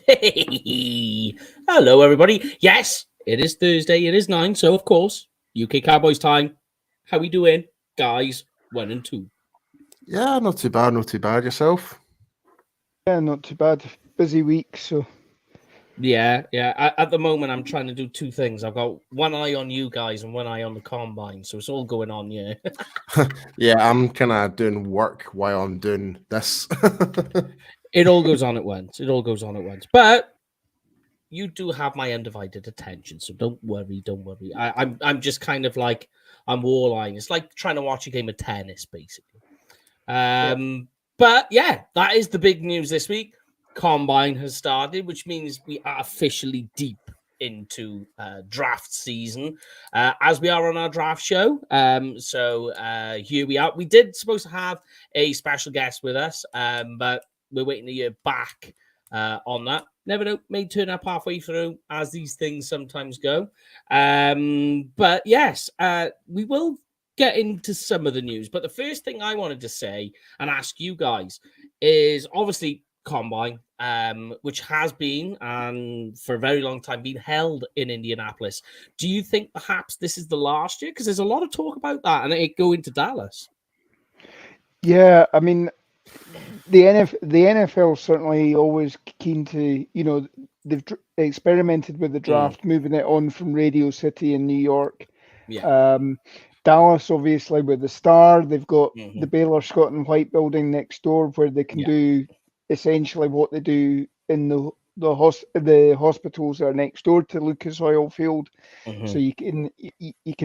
Hey, hello everybody. Yes, it is Thursday. It is 9, so of course, UK Cowboys time. How we doing, guys? 1 and 2. Yeah, not too bad. Not too bad. Yourself? Yeah, not too bad. Busy week, so. Yeah. At the moment, I'm trying to do two things. I've got one eye on you guys and one eye on the combine, so it's all going on. Yeah. Yeah, I'm kind of doing work while I'm doing this. It all goes on at once. But you do have my undivided attention, so don't worry. I'm just kind of like I'm wall-eyeing. It's like trying to watch a game of tennis, basically. But yeah, that is the big news this week. Combine has started, which means we are officially deep into draft season, as we are on our draft show. So here we are. We did supposed to have a special guest with us, but we're waiting a year back on that. Never know, may turn up halfway through, as these things sometimes go. But yes, we will get into some of the news. But the first thing I wanted to say and ask you guys is obviously Combine, which has been for a very long time been held in Indianapolis. Do you think perhaps this is the last year? Because there's a lot of talk about that, and it go into Dallas. Yeah, I mean, the NFL certainly always keen to, they've experimented with the draft, moving it on from Radio City in New York. Yeah. Dallas, obviously, with the Star, they've got the Baylor Scott and White building next door, where they can do essentially what they do in the hospitals that are next door to Lucas Oil Field. So you can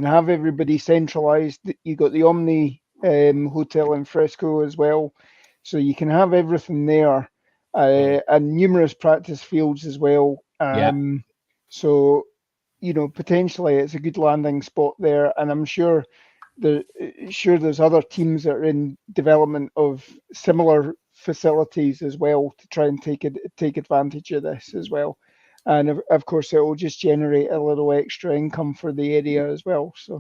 have everybody centralized. You got the Omni hotel in Frisco as well, so you can have everything there, and numerous practice fields as well. So potentially it's a good landing spot there, and I'm sure there's other teams that are in development of similar facilities as well to try and take advantage of this as well. And of course, it will just generate a little extra income for the area as well. So.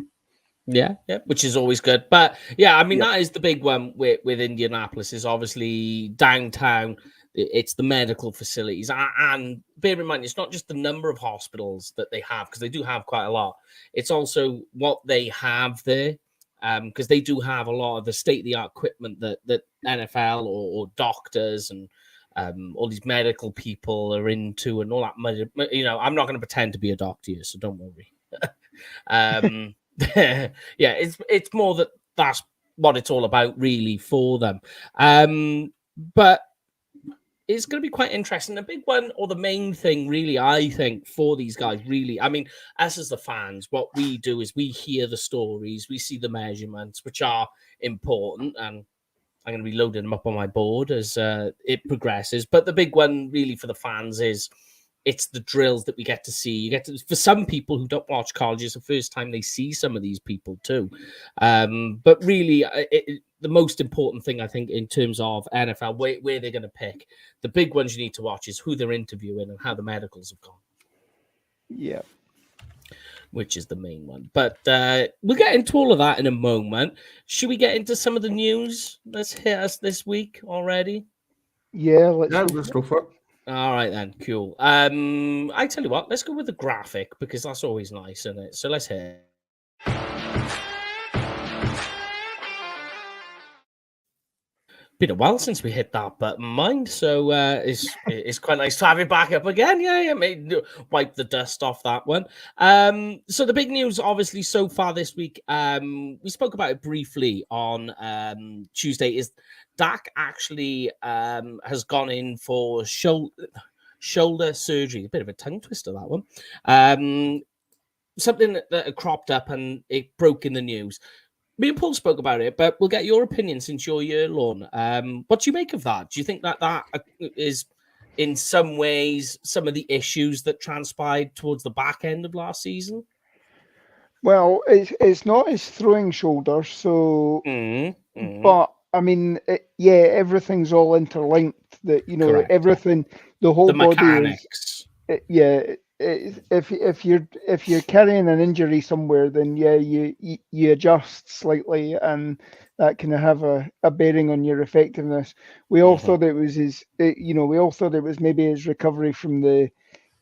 Yeah, which is always good. But yeah, I mean, that is the big one with Indianapolis, is obviously downtown. It's the medical facilities. And bear in mind, it's not just the number of hospitals that they have, because they do have quite a lot. It's also what they have there, because they do have a lot of the state-of-the-art equipment that NFL or doctors and all these medical people are into, and all that. I'm not going to pretend to be a doctor here, so don't worry. Yeah, it's more that's what it's all about, really, for them. But it's going to be quite interesting. The big one, or the main thing, really, I think, for these guys, really, I mean, us as the fans, what we do is we hear the stories, we see the measurements, which are important, and I'm going to be loading them up on my board as it progresses. But the big one, really, for the fans is it's the drills that we get to see. For some people who don't watch college, it's the first time they see some of these people too. But really, the most important thing, I think, in terms of NFL, where they're going to pick, the big ones you need to watch is who they're interviewing and how the medicals have gone. Yeah. Which is the main one. But we'll get into all of that in a moment. Should we get into some of the news that's hit us this week already? Yeah, let's go for it. All right, then. Cool. I tell you what, let's go with the graphic, because that's always nice, isn't it? So let's hear it. been a while since we hit that button, mind. So it's quite nice to have it back up again. Yeah, maybe wipe the dust off that one. So the big news, obviously, so far this week, we spoke about it briefly on Tuesday, is Dak actually has gone in for shoulder surgery. A bit of a tongue twister, that one. Something that cropped up and it broke in the news. Me and Paul spoke about it, but we'll get your opinion since you're here, Lorne. What do you make of that? Do you think that is, in some ways, some of the issues that transpired towards the back end of last season? Well, it's not his throwing shoulder, so. But I mean, everything's all interlinked. That Correct. everything, the whole body mechanics. If you're carrying an injury somewhere, then you adjust slightly, and that can have a bearing on your effectiveness. We all thought it was we all thought it was maybe his recovery from the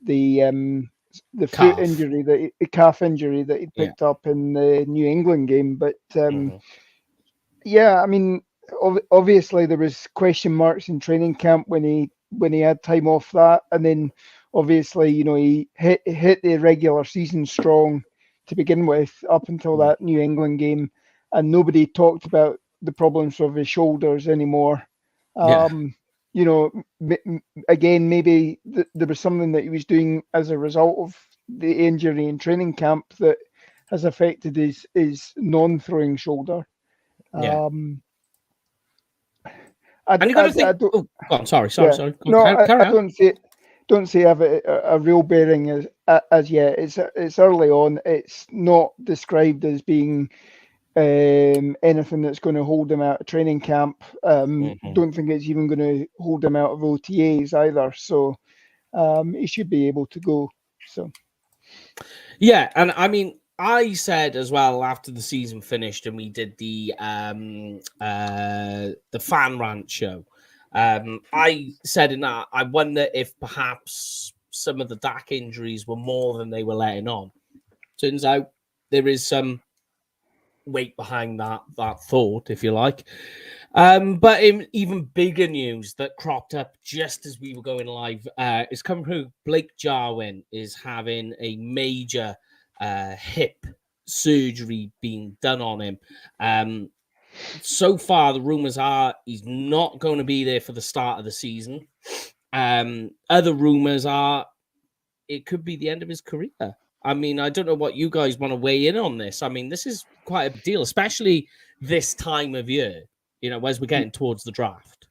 foot injury, the calf injury that he picked up in the New England game. But I mean, obviously there was question marks in training camp when he had time off that, and then. Obviously, he hit the regular season strong to begin with up until that New England game, and nobody talked about the problems of his shoulders anymore. Again, maybe there was something that he was doing as a result of the injury in training camp that has affected his non-throwing shoulder. And you got to think. Go on, sorry. No, I don't say have a real bearing as yet. It's early on. It's not described as being anything that's going to hold him out of training camp. Don't think it's even going to hold him out of OTAs either. So he should be able to go. So yeah, and I mean, I said as well after the season finished and we did the fan rant show. I said in that, I wonder if perhaps some of the Dak injuries were more than they were letting on. Turns out there is some weight behind that thought, if you like. But in even bigger news that cropped up just as we were going live, is coming through. Blake Jarwin is having a major hip surgery being done on him. So far, the rumors are he's not going to be there for the start of the season. Other rumors are it could be the end of his career. I mean, I don't know what you guys want to weigh in on this. I mean, this is quite a big deal, especially this time of year, as we're getting towards the draft.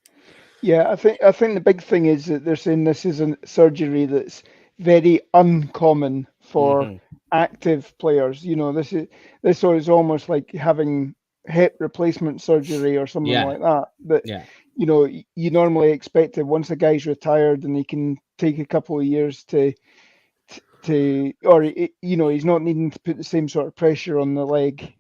Yeah, I think the big thing is that they're saying this is a surgery that's very uncommon for active players. This is almost like having hip replacement surgery or something like that. But you normally expect it once a guy's retired and he can take a couple of years or he's not needing to put the same sort of pressure on the leg.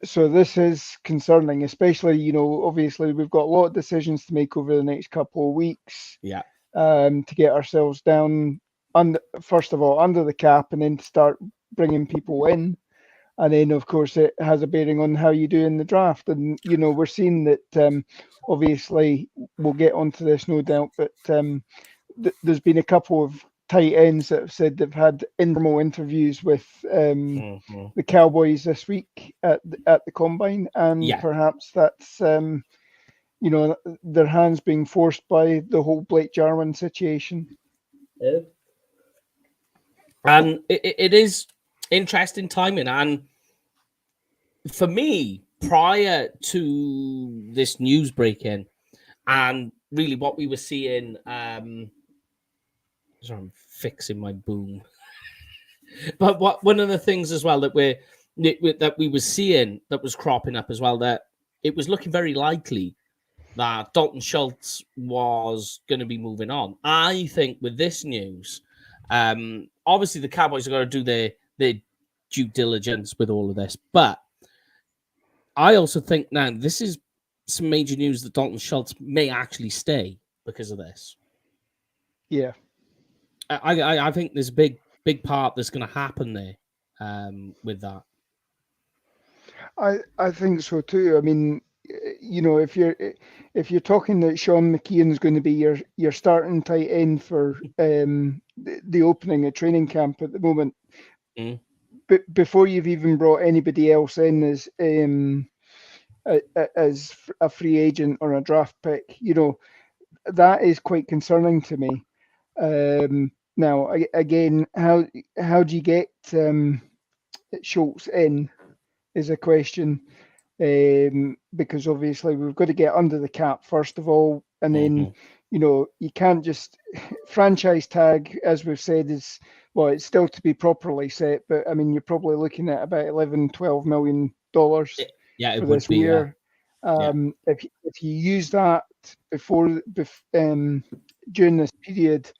So this is concerning, especially obviously we've got a lot of decisions to make over the next couple of weeks. To get ourselves down first of all under the cap, and then to start bringing people in. And then, of course, it has a bearing on how you do in the draft. And, we're seeing that, obviously, we'll get onto this, no doubt, but there's been a couple of tight ends that have said they've had informal interviews with the Cowboys this week at the Combine. And perhaps that's, their hands being forced by the whole Blake Jarwin situation. And it is interesting timing. And for me, prior to this news breaking and really what we were seeing, sorry, I'm fixing my boom. But one of the things as well that we were seeing that was cropping up as well, that it was looking very likely that Dalton Schultz was going to be moving on. I think with this news, obviously the Cowboys are going to do their due diligence with all of this, but I also think now this is some major news that Dalton Schultz may actually stay because of this. Yeah, I think there's a big part that's going to happen there with that. I think so too. I mean, if you're talking that Sean McKeon's going to be your starting tight end for the opening of training camp at the moment, before you've even brought anybody else in as a free agent or a draft pick, that is quite concerning to me. Now, again, how do you get Schultz in is a question, because obviously we've got to get under the cap first of all, and then you can't just franchise tag, as we've said, it's still to be properly set, but I mean you're probably looking at about $11-12 million for this year. If you use that during this period,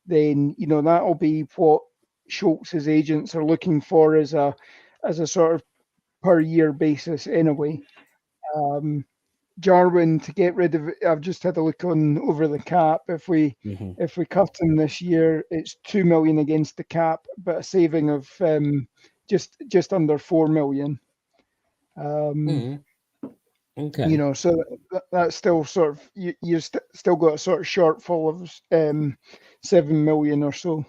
then that'll be what Schultz's agents are looking for as a sort of per year basis anyway. Jarwin, to get rid of it, I've just had a look over the cap. If we cut him this year, it's $2 million against the cap, but a saving of just under $4 million. Okay. So that's still sort of you still got a sort of shortfall of $7 million or so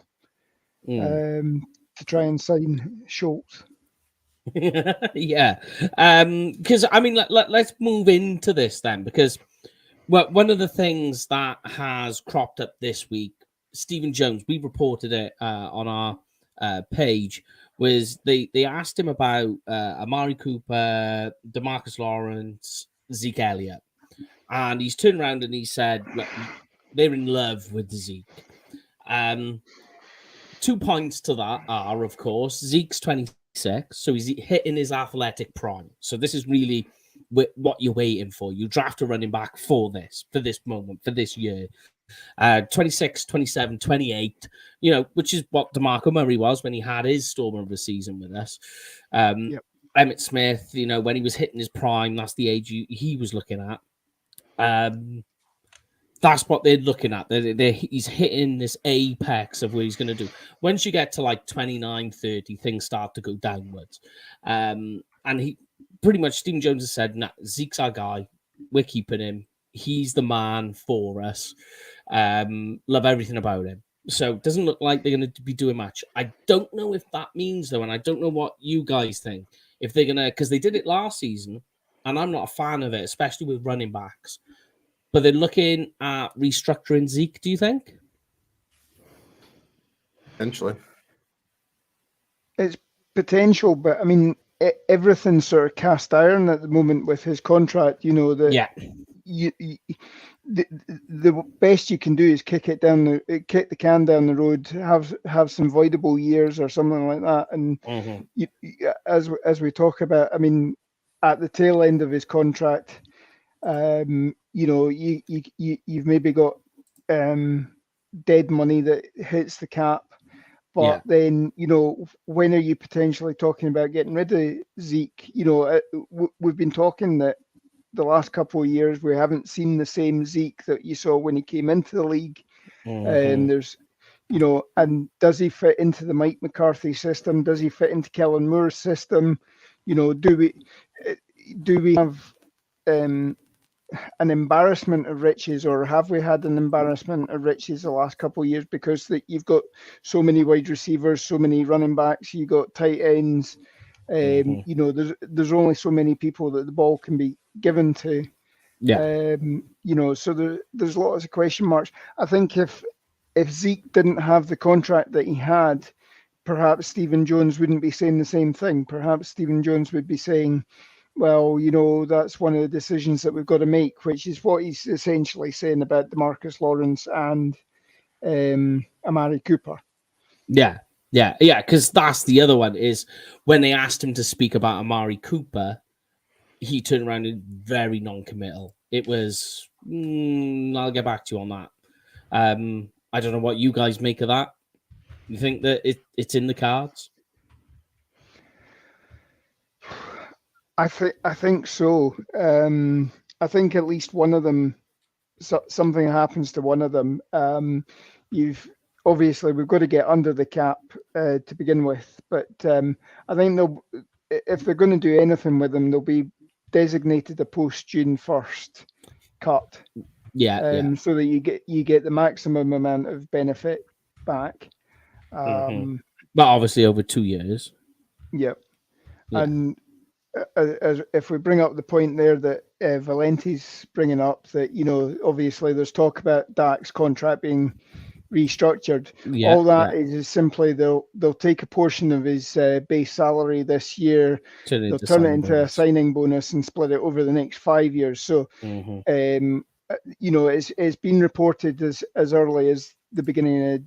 to try and sign Schultz. Yeah, because I mean, let's move into this then, because one of the things that has cropped up this week, Stephen Jones, we reported it on our page, was they asked him about Amari Cooper, DeMarcus Lawrence, Zeke Elliott, and he's turned around and he said, look, they're in love with Zeke. 2 points to that are, of course, Zeke's 26, so he's hitting his athletic prime. So this is really what you're waiting for. You draft a running back for this moment, for this year. 26, 27, 28, which is what DeMarco Murray was when he had his storm of a season with us. Emmitt Smith, when he was hitting his prime, that's the age he was looking at. That's what they're looking at. He's hitting this apex of what he's going to do. Once you get to like 29, 30, things start to go downwards. And he pretty much, Stephen Jones has said, nah, Zeke's our guy. We're keeping him. He's the man for us. Love everything about him. So it doesn't look like they're going to be doing much. I don't know if that means, though, and I don't know what you guys think, if they're going to, because they did it last season, and I'm not a fan of it, especially with running backs. But they're looking at restructuring Zeke, do you think? Potentially. It's potential, but I mean, everything's sort of cast iron at the moment with his contract. The best you can do is kick the can down the road, have some voidable years or something like that. And as we talk about, I mean, at the tail end of his contract, you've maybe got dead money that hits the cap, but then when are you potentially talking about getting rid of Zeke? We've been talking that the last couple of years we haven't seen the same Zeke that you saw when he came into the league. And there's and does he fit into the Mike McCarthy system? Does he fit into Kellen Moore's system? Do we have an embarrassment of riches, or have we had an embarrassment of riches the last couple of years, because you've got so many wide receivers, so many running backs, you got tight ends, there's only so many people that the ball can be given to. So there's lots of question marks. I think if Zeke didn't have the contract that he had, perhaps Stephen Jones wouldn't be saying the same thing. Perhaps Stephen Jones would be saying, well, that's one of the decisions that we've got to make, which is what he's essentially saying about DeMarcus Lawrence and Amari Cooper. Yeah, because that's the other one, is when they asked him to speak about Amari Cooper, he turned around and very non-committal. It was, I'll get back to you on that. I don't know what you guys make of that. You think that it's in the cards? I think so. I think at least one of them, something happens to one of them. We've got to get under the cap to begin with, but I think if they're going to do anything with them, they'll be designated a post-June 1st cut. So that you get the maximum amount of benefit back. But obviously over 2 years. Yep. Yeah. And as if we bring up the point there that Valenti's bringing up, that obviously there's talk about Dak's contract being restructured. All that is simply they'll take a portion of his base salary this year, they'll turn it into a signing bonus and split it over the next 5 years. So it's been reported as early as the beginning of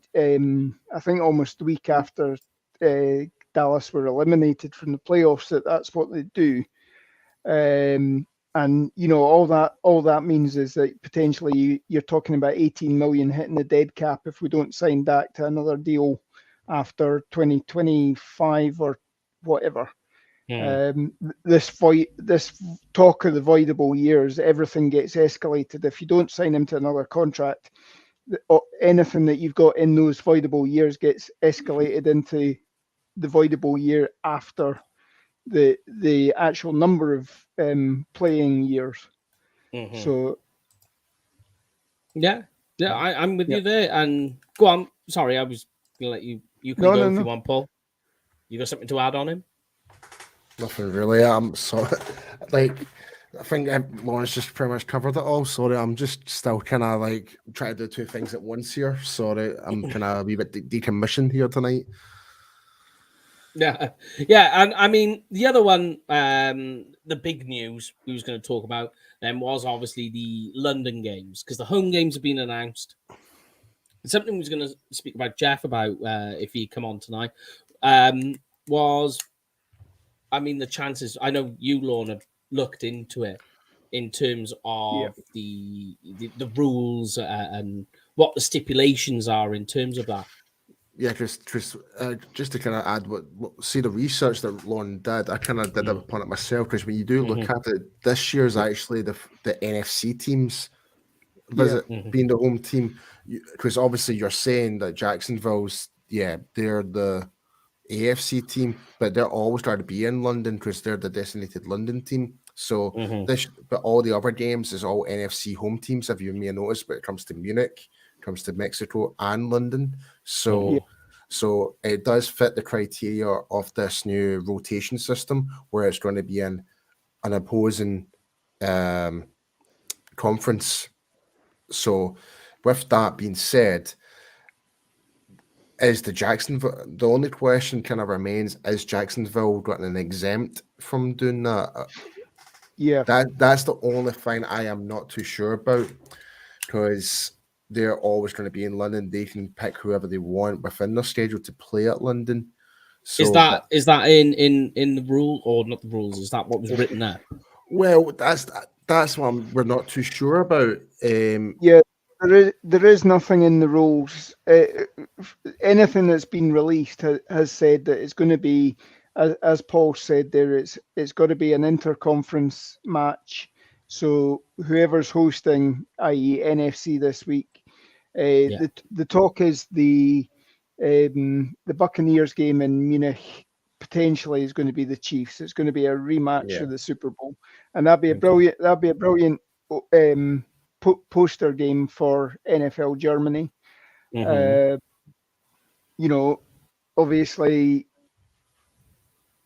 I think almost the week after Dallas were eliminated from the playoffs that's what they do. And all that means is that potentially you're talking about 18 million hitting the dead cap if we don't sign Dak to another deal after 2025 or whatever. This talk of the voidable years, everything gets escalated. If you don't sign him to another contract, anything that you've got in those voidable years gets escalated into the voidable year after the actual number of playing years. So I'm with you there. And go on. Sorry, I was gonna let you can go if you want, Paul. You got something to add on him? Nothing really. So I think Lawrence just pretty much covered it all. Sorry, I'm just still kind of trying to do two things at once here. Sorry, I'm kind of a wee bit decommissioned here tonight. Yeah, and I mean the other one, the big news we was going to talk about then was obviously the London games, because the home games have been announced. Something we was going to speak about Jeff about if he come on tonight was, I mean, the chances. I know you, Lorna, looked into it in terms of the rules and what the stipulations are in terms of that. Yeah, Chris, just to kind of add see the research that Lauren did, I kind of did upon it myself, because when you do look at it, this year's actually the NFC teams visit being the home team, because obviously you're saying that Jacksonville's, they're the AFC team, but they're always trying to be in London because they're the designated London team. So but all the other games is all NFC home teams, if you may have noticed, but it comes to Munich, comes to Mexico and London. So it does fit the criteria of this new rotation system, where it's going to be in an opposing conference. So with that being said, is the only question kind of remains, is Jacksonville getting an exempt from doing that? That's the only thing I am not too sure about, because they're always going to be in London. They can pick whoever they want within their schedule to play at London. So is that in the rule, or not the rules? Is that what was written there? Well, that's what we're not too sure about. There is nothing in the rules. Anything that's been released has said that it's going to be, as Paul said there, it's got to be an interconference match. So whoever's hosting, i.e. NFC this week, the talk is the Buccaneers game in Munich potentially is going to be the Chiefs. It's going to be a rematch of the Super Bowl, and that'd be a brilliant poster game for NFL Germany. Obviously,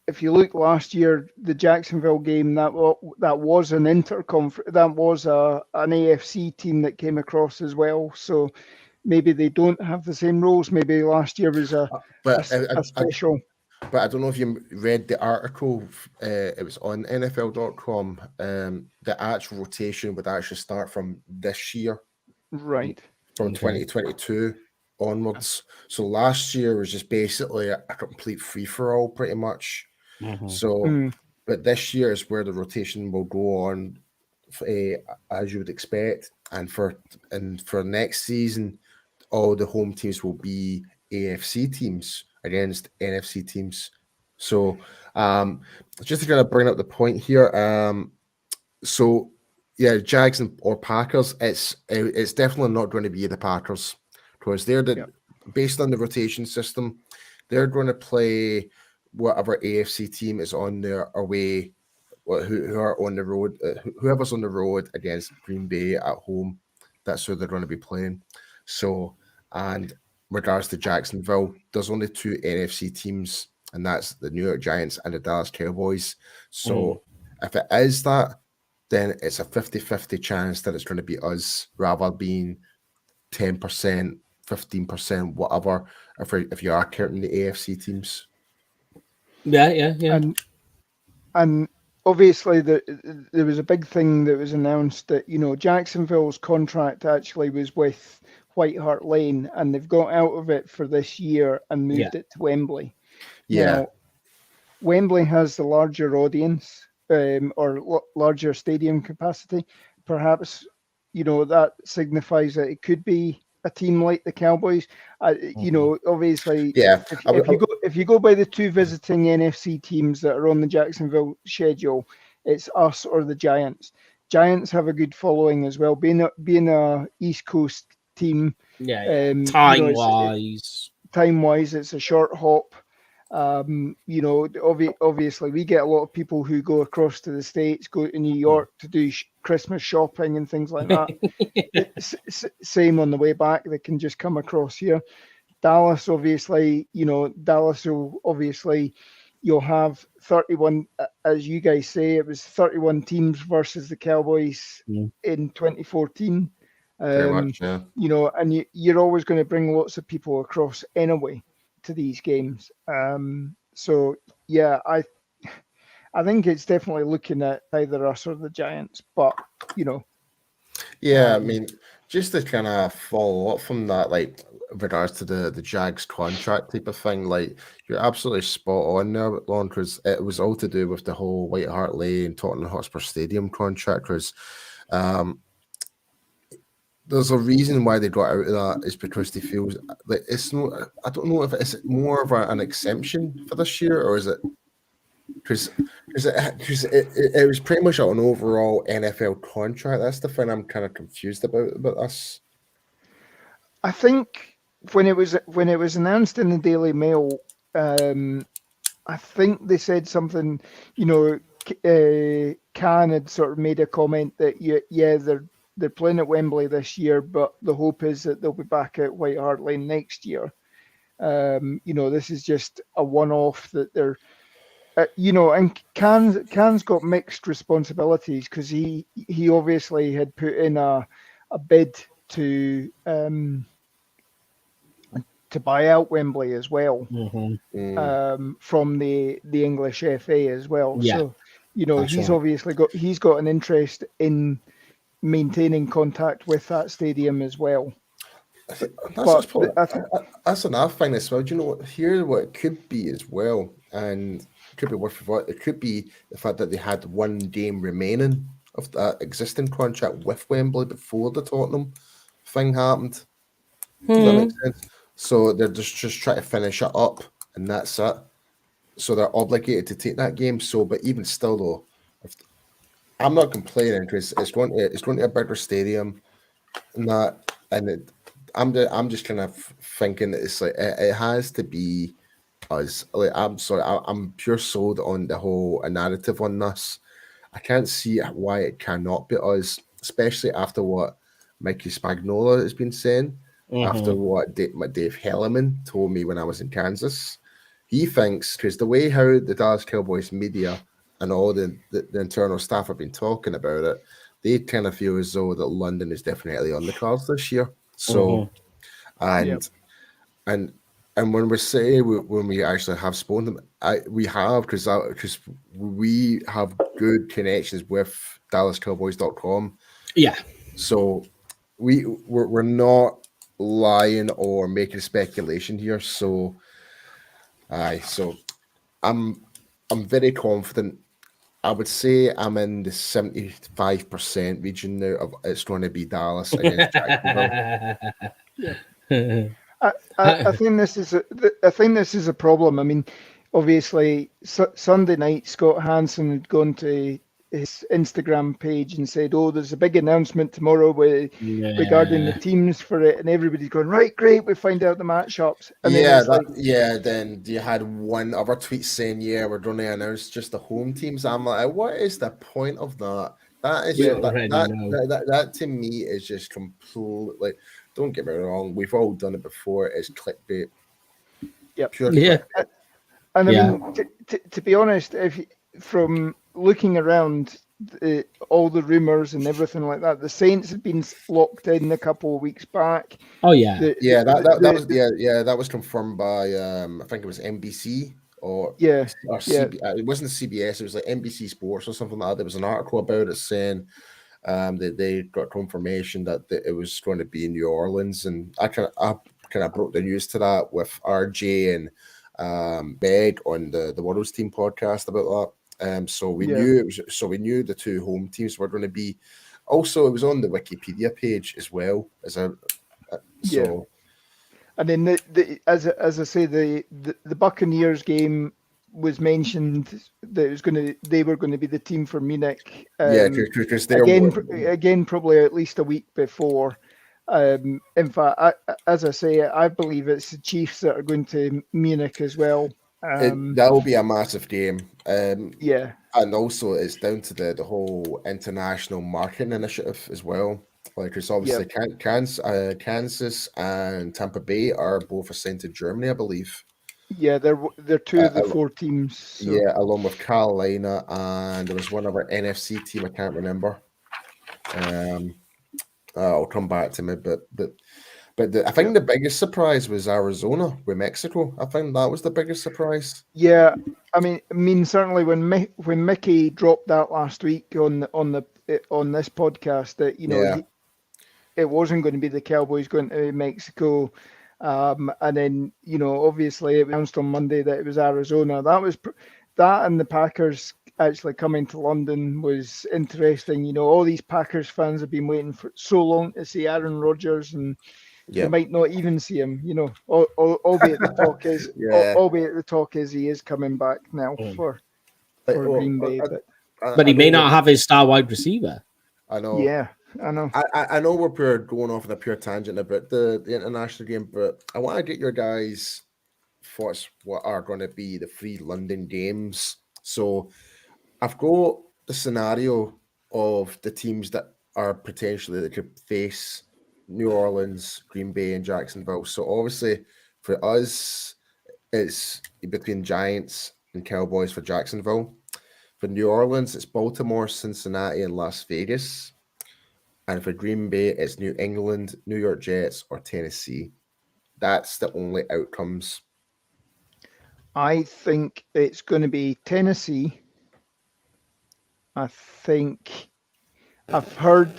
if you look last year, the Jacksonville game, that was an interconference, that was an AFC team that came across as well. So maybe they don't have the same rules. Maybe last year was a special. But I don't know if you read the article. It was on NFL.com. The actual rotation would actually start from this year, right? From 2022 onwards. So last year was just basically a complete free for all, pretty much. So, but this year is where the rotation will go on, as you would expect, and for next season, all the home teams will be AFC teams against NFC teams. So, just to kind of bring up the point here, Jags or Packers, it's definitely not going to be the Packers, because they're based on the rotation system, they're going to play whatever AFC team is on their away who are on the road, whoever's on the road against Green Bay at home, that's who they're going to be playing. So, and regards to Jacksonville, there's only two NFC teams, and that's the New York Giants and the Dallas Cowboys. So, if it is that, then it's a 50-50 chance that it's going to be us rather being 10%, 15%, whatever, if you are counting the AFC teams. Yeah. And obviously there was a big thing that was announced that, Jacksonville's contract actually was with White Hart Lane, and they've got out of it for this year and moved it to Wembley. Yeah. Now, Wembley has the larger audience or larger stadium capacity. Perhaps, that signifies that it could be a team like the Cowboys. Obviously, if you go by the two visiting NFC teams that are on the Jacksonville schedule, it's us or the Giants. Giants have a good following as well, being a East Coast team. Yeah. Time-wise, it's a short hop. Obviously we get a lot of people who go across to the States, go to New York to do Christmas shopping and things like that. Same on the way back, they can just come across here. Dallas, obviously, you'll have 31, as you guys say, it was 31 teams versus the Cowboys in 2014. Very much, yeah. And you're always going to bring lots of people across anyway to these games. So yeah, I think it's definitely looking at either us or the Giants, but Yeah, I mean, just to kind of follow up from that, like with regards to the Jags contract type of thing, like you're absolutely spot on there, Lon, because it was all to do with the whole White Hart Lane Tottenham Hotspur Stadium contract, because there's a reason why they got out of that is because they feel like it's not. I don't know if it's more of an exemption for this year, or is it because it was pretty much an overall NFL contract. That's the thing I'm kind of confused about us. I think when it was announced in the Daily Mail, I think they said something. Khan had sort of made a comment that they're playing at Wembley this year, but the hope is that they'll be back at White Hart Lane next year. This is just a one-off that they're, and Khan's got mixed responsibilities because he obviously had put in a bid to buy out Wembley as well from the English FA as well. Yeah. So he's got an interest in maintaining contact with that stadium as well. That's another thing as well. Do you know what? Here, what it could be as well, and it could be worth it. It could be the fact that they had one game remaining of that existing contract with Wembley before the Tottenham thing happened. Does that make sense? So they're just trying to finish it up, and that's it. So they're obligated to take that game. So, but even still, though, I'm not complaining because it's going to a bigger stadium, I'm just kind of thinking that it's like it has to be us. Like I'm sorry, I'm pure sold on the whole narrative on this. I can't see why it cannot be us, especially after what Mikey Spagnola has been saying, after what Dave Hellerman told me when I was in Kansas. He thinks, because the way how the Dallas Cowboys media and all the internal staff have been talking about it, they kind of feel as though that London is definitely on the cards this year. So, and when we say when we actually have spoken to them, we have because we have good connections with DallasCowboys.com. Yeah. So we're not lying or making speculation here. So, so I'm very confident. I would say I'm in the 75% region now of it's going to be Dallas against Jacksonville. I think this is a problem. I mean, obviously Sunday night Scott Hansen had gone to his Instagram page and said, "Oh, there's a big announcement tomorrow regarding the teams for it," and everybody's going, "Right, great, we find out the matchups." And then you had one other tweet saying, "Yeah, we're going to announce just the home teams." I'm like, what is the point of that? That is that to me is just complete. Like, don't get me wrong, we've all done it before. It's clickbait. Yep. Pure clickbait. And I mean, to be honest, from looking around all the rumors and everything like that, the Saints had been locked in a couple of weeks back. Oh yeah, that was confirmed by I think it was NBC or CBS. It wasn't CBS. It was like NBC Sports or something like that. There was an article about it saying that they got confirmation that it was going to be in New Orleans, and I kind of broke the news to that with RJ and Meg on the World's Team podcast about that. So we knew the two home teams were going to be. Also, it was on the Wikipedia page as well as a. And then as I say, the Buccaneers game was mentioned that they were going to be the team for Munich. Because again, probably at least a week before. In fact, as I say, I believe it's the Chiefs that are going to Munich as well. That will be a massive game. Yeah, and also it's down to the whole international marketing initiative as well. Like, it's obviously Kansas and Tampa Bay are both sent to Germany, I believe. Yeah, they're two of the four teams. So. Yeah, along with Carolina, and there was one other NFC team I can't remember. I'll come back to me, but I think the biggest surprise was Arizona with Mexico. I think that was the biggest surprise. Yeah, I mean, certainly when Mickey dropped that last week on this podcast that it wasn't going to be the Cowboys going to Mexico, and then obviously it was announced on Monday that it was Arizona. That and the Packers actually coming to London was interesting. All these Packers fans have been waiting for so long to see Aaron Rodgers, and they might not even see him. Albeit the talk is he is coming back now for Green Bay, but he may not have his star wide receiver. I know. Yeah, I know. I know we're going off on a pure tangent about the international game, but I want to get your guys' thoughts what are going to be the 3 London games. So I've got the scenario of the teams that are potentially that could face New Orleans, Green Bay, and Jacksonville. So obviously for us, it's between Giants and Cowboys for Jacksonville. For New Orleans, it's Baltimore, Cincinnati, and Las Vegas. And for Green Bay, it's New England, New York Jets, or Tennessee. That's the only outcomes. I think it's going to be Tennessee. I think I've heard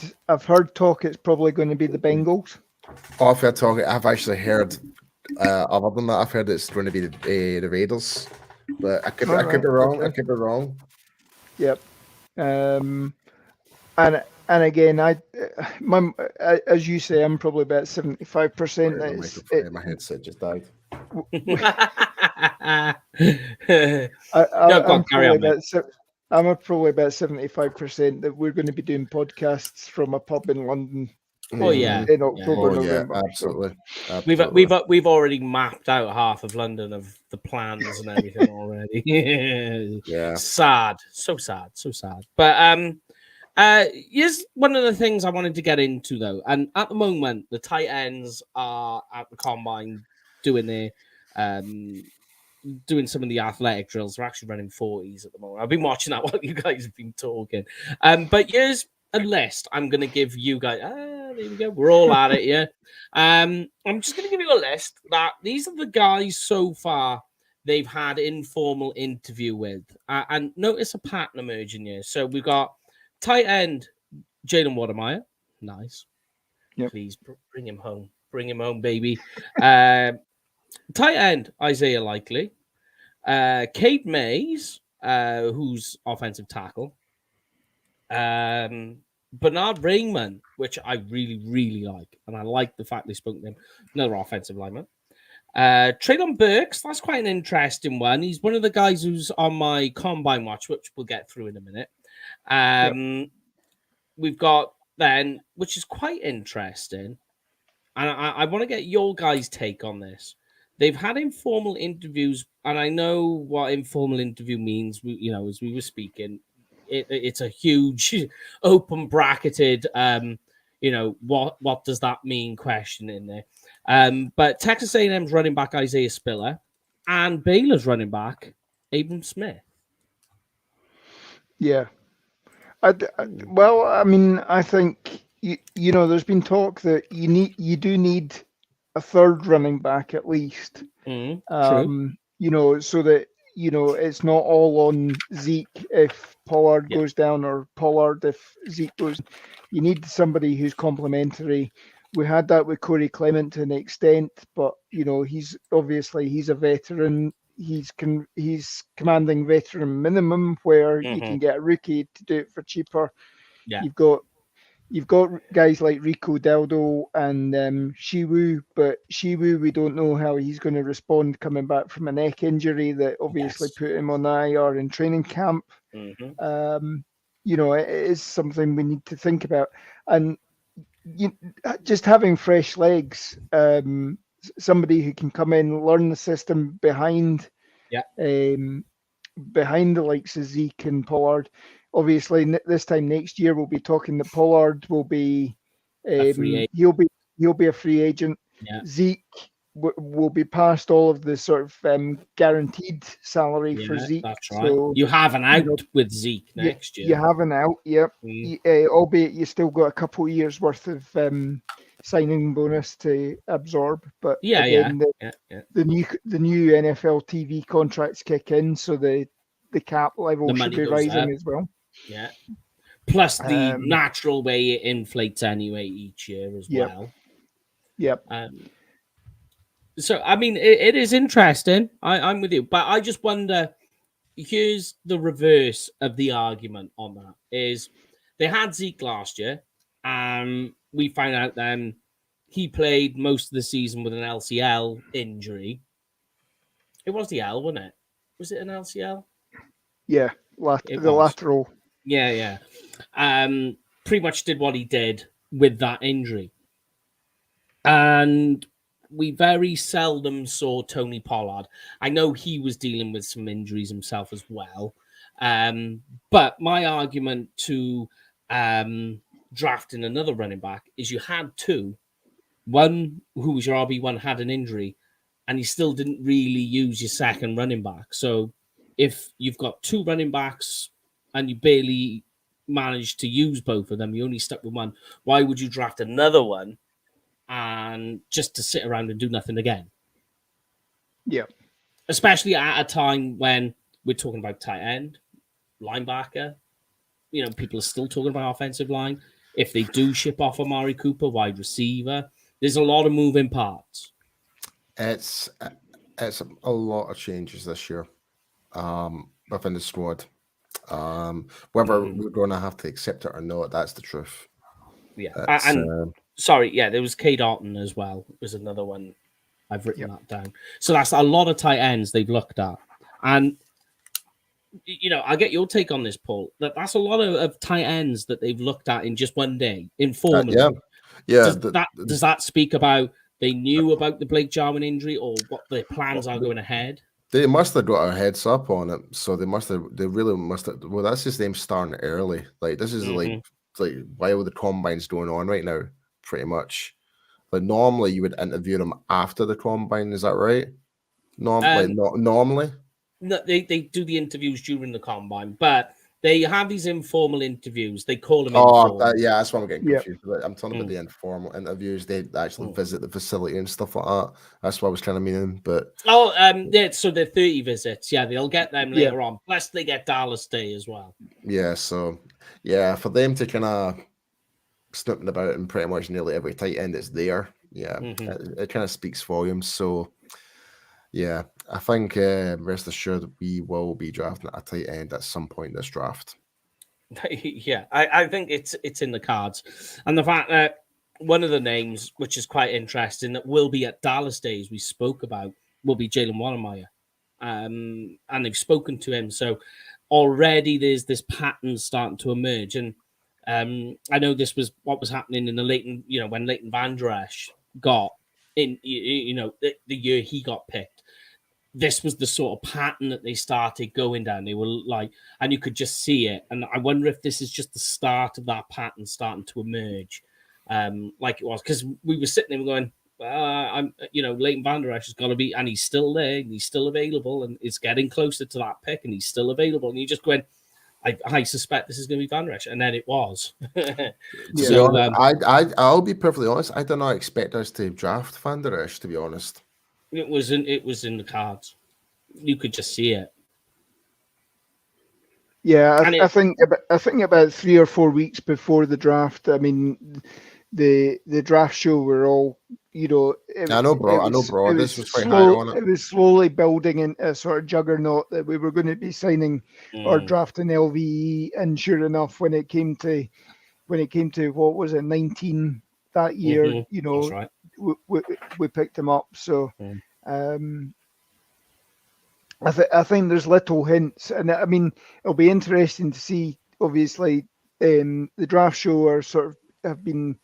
talk it's probably going to be the Bengals. I've actually heard other than that, I've heard it's going to be the Raiders, but I could be wrong. Okay. I could be wrong. Yep. And again, as you say, I'm probably about 75%. My headset just died. I'm probably about 75% that we're going to be doing podcasts from a pub in London. Oh yeah, in October, November. Yeah, absolutely. We've already mapped out half of London of the plans and everything already. Yeah, sad, so sad. But here's one of the things I wanted to get into though, and at the moment the tight ends are at the combine doing some of the athletic drills. They're actually running 40s at the moment. I've been watching that while you guys have been talking. But here's a list I'm going to give you guys. There we go. We're all at it, yeah. I'm just going to give you a list that these are the guys so far they've had informal interview with. And notice a pattern emerging here. So we've got tight end Jalen Watermeyer. Nice. Yep. Please bring him home. Bring him home, baby. Tight end Isaiah Likely. Cade Mays, who's offensive tackle. Bernard Raymond, which I really, really like. And I like the fact they spoke to him. Another offensive lineman. Traylon Burks, that's quite an interesting one. He's one of the guys who's on my combine watch, which we'll get through in a minute. We've got then, which is quite interesting, and I want to get your guys' take on this. They've had informal interviews, and I know what informal interview means. As we were speaking, it's a huge, open bracketed, what does that mean question in there. But Texas A&M's running back Isaiah Spiller and Baylor's running back Abram Smith. Yeah. Well, I mean, I think there's been talk that you do need a third running back at least. True. So that it's not all on Zeke if Pollard goes down, or Pollard if Zeke goes. You need somebody who's complementary. We had that with Corey Clement to an extent, but he's a veteran. He's commanding veteran minimum, where you can get a rookie to do it for cheaper. Yeah. You've got guys like Rico Deldo and Shiwu, but Shiwu, we don't know how he's going to respond coming back from a neck injury that obviously put him on IR in training camp. It is something we need to think about, and just having fresh legs, somebody who can come in, learn the system behind the likes of Zeke and Pollard. Obviously, this time next year we'll be talking that Pollard will be he'll be a free agent. Yeah. Zeke will be past all of the sort of guaranteed salary for Zeke. That's right. So you have an out with Zeke next year. You have an out, albeit you still got a couple of years worth of signing bonus to absorb. But the new NFL TV contracts kick in, so the cap level should be rising as well. Yeah. Plus the natural way it inflates anyway each year as well. Yep. So, I mean, it is interesting. I'm with you. But I just wonder, here's the reverse of the argument on that, is they had Zeke last year, and we found out then he played most of the season with an LCL injury. It was the L, wasn't it? Was it an LCL? Yeah, lateral. Yeah. Pretty much did what he did with that injury. And we very seldom saw Tony Pollard. I know he was dealing with some injuries himself as well. But my argument to drafting another running back is you had two. One who was your RB1 had an injury, and you still didn't really use your second running back. So if you've got two running backs and you barely managed to use both of them, you only stuck with one, why would you draft another one and just to sit around and do nothing again? Yeah. Especially at a time when we're talking about tight end, linebacker. People are still talking about offensive line. If they do ship off Amari Cooper, wide receiver, there's a lot of moving parts. It's a lot of changes this year within the squad. Whether we're going to have to accept it or not, that's the truth. Yeah. There was K. Dalton as well. Was another one. I've written that down. So that's a lot of tight ends they've looked at. And, I get your take on this, Paul. That's a lot of tight ends that they've looked at in just one day, informally. Does that speak about they knew about the Blake Jarwin injury, or what their plans are going ahead? They must have got a heads up on it, so they really must have. Well, that's just them starting early. Like this is like while the combine's going on right now, pretty much. Like normally you would interview them after the combine. Is that right? Normally. No, they do the interviews during the combine, but they have these informal interviews. They call them informal. That's what I'm getting confused about. I'm talking about the informal interviews. They actually visit the facility and stuff like that. That's what I was kind of meaning. But so they're 30 visits. Yeah, they'll get them later on. Plus, they get Dallas Day as well. Yeah, so for them to kind of snooping about in pretty much nearly every tight end that's there, it kind of speaks volumes. So, yeah, I think rest assured we will be drafting a tight end at some point this draft. Yeah, I think it's in the cards. And the fact that one of the names, which is quite interesting, that will be at Dallas Days we spoke about, will be Jalen Wanamaker. And they've spoken to him. So already there's this pattern starting to emerge. And I know this was what was happening in the Leighton, when Leighton Van Der Esch got in, the year he got picked. This was the sort of pattern that they started going down. They were like, and you could just see it. And I wonder if this is just the start of that pattern starting to emerge, like it was. Because we were sitting there going, Leighton Van Der Esch has got to be, and he's still there, and he's still available, and it's getting closer to that pick, and he's still available. And you just went, I suspect this is going to be Van Der Esch, and then it was. So I'll be perfectly honest. I did not expect us to draft Van Der Esch, to be honest. It was in the cards. You could just see it. Yeah, I think about 3 or 4 weeks before the draft. I mean, the draft show were all, I know, bro. This was quite high on it. It was slowly building into a sort of juggernaut that we were going to be signing or drafting LVE, and sure enough, when it came to what was it, 19 that year, That's right. we picked him up. So I think there's little hints, and I mean it'll be interesting to see. Obviously, the draft show are sort of have been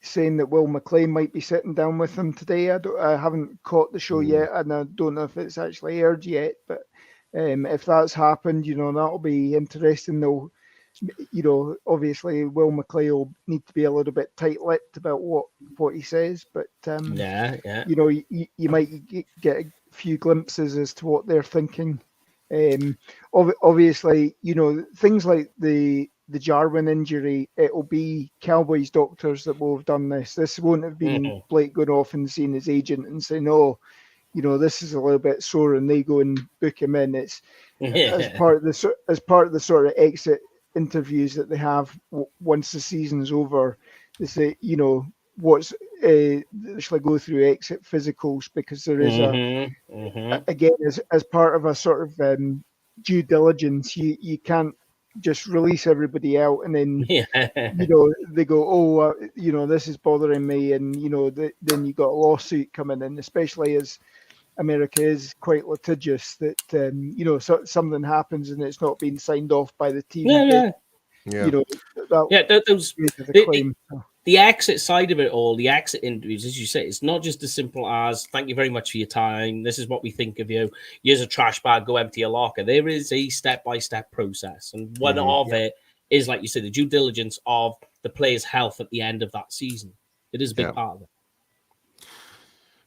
saying that Will McLean might be sitting down with him today. I haven't caught the show yet, and I don't know if it's actually aired yet. But if that's happened, that'll be interesting. Though, obviously Will McLean will need to be a little bit tight-lipped about what he says. But you might get a few glimpses as to what they're thinking. Obviously, things like the Jarwin injury, it'll be Cowboys doctors that will have done this. This won't have been Blake going off and seeing his agent and saying, "Oh, this is a little bit sore," and they go and book him in. It's as part of the sort of exit interviews that they have once the season's over. They say, they shall go through exit physicals, because there is again, as part of a sort of due diligence, you can't just release everybody out and then they go, "Oh, this is bothering me," and then you got a lawsuit coming in, especially as America is quite litigious, that so something happens and it's not being signed off by the team. The exit side of it all, the exit interviews, as you say, it's not just as simple as "thank you very much for your time, this is what we think of you, here's a trash bag, go empty a locker." There is a step-by-step process, and one of it is, like you said, the due diligence of the player's health at the end of that season. It is a big part of it.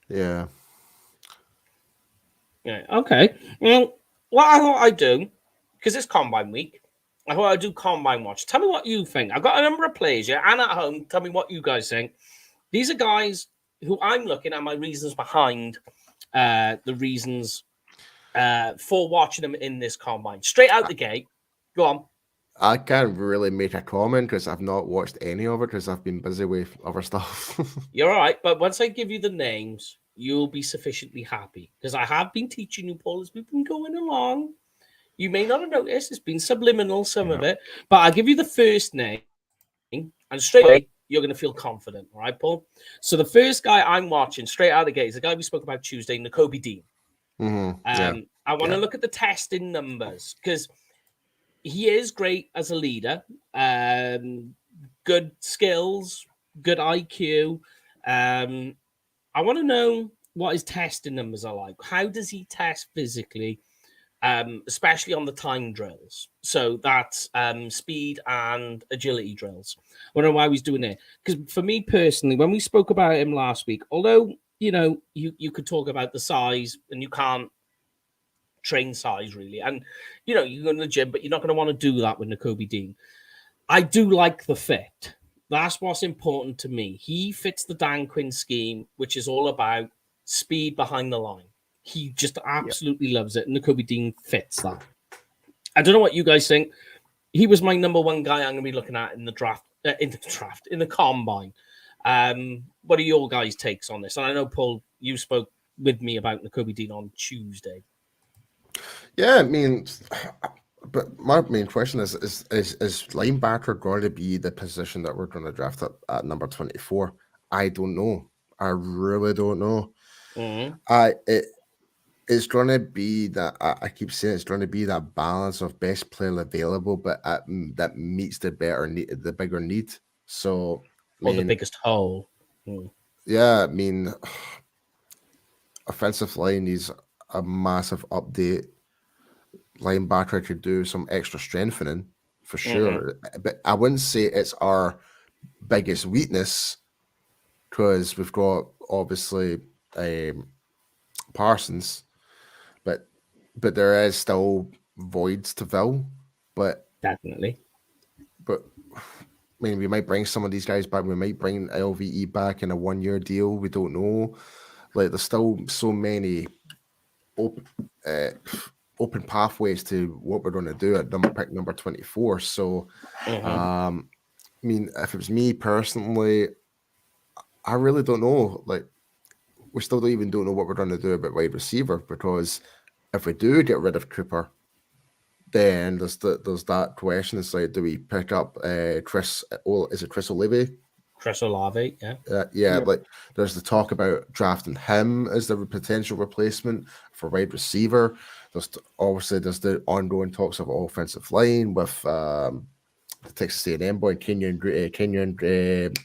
Yeah. Okay. Well, what I thought I'd do, because it's Combine Week, I thought I'd do Combine Watch. Tell me what you think. I've got a number of players here, and at home, tell me what you guys think. These are guys who I'm looking at my reasons behind the reasons for watching them in this Combine. Straight out the gate. Go on. I can't really make a comment because I've not watched any of it because I've been busy with other stuff. You're all right, but once I give you the names, you'll be sufficiently happy, because I have been teaching you, Paul, as we've been going along. You may not have noticed, it's been subliminal, some of it, but I'll give you the first name, and straight away, you're going to feel confident, all right, Paul? So the first guy I'm watching straight out of the gate is the guy we spoke about Tuesday, Nakobe Dean. I want to look at the testing numbers, because he is great as a leader, good skills, good IQ. I want to know what his testing numbers are like. How does he test physically? Especially on the time drills. So that's speed and agility drills. I wonder why he's doing it. Because for me personally, when we spoke about him last week, although, you could talk about the size and you can't train size really. And, you go to the gym, but you're not going to want to do that with Nakobe Dean. I do like the fit. That's what's important to me. He fits the Dan Quinn scheme, which is all about speed behind the line. He just absolutely loves it. And Nakobe Dean fits that. I don't know what you guys think. He was my number one guy I'm going to be looking at in the draft, in the Combine. What are your guys' takes on this? And I know, Paul, you spoke with me about Nakobe Dean on Tuesday. Yeah, I mean, but my main question is linebacker going to be the position that we're going to draft at number 24? I don't know. I really don't know. It's going to be that I keep saying it's going to be that balance of best player available, but that meets the bigger need. So, the biggest hole. Yeah, I mean, offensive line needs a massive update. Linebacker could do some extra strengthening for sure, but I wouldn't say it's our biggest weakness because we've got obviously Parsons, but there is still voids to fill. But definitely, I mean, we might bring some of these guys back. We might bring LVE back in a 1-year deal. We don't know. Like, there's still so many open pathways to what we're going to do at pick number 24. So, I mean, if it was me personally, I really don't know. Like, we still don't know what we're going to do about wide receiver, because if we do get rid of Cooper, then there's that question. It's like, do we pick up Chris? Is it Chris Olave? Chris Olave, yeah. Yeah, like there's the talk about drafting him as the potential replacement for wide receiver. There's the ongoing talks of offensive line with the Texas A&M boy Kenyon Green.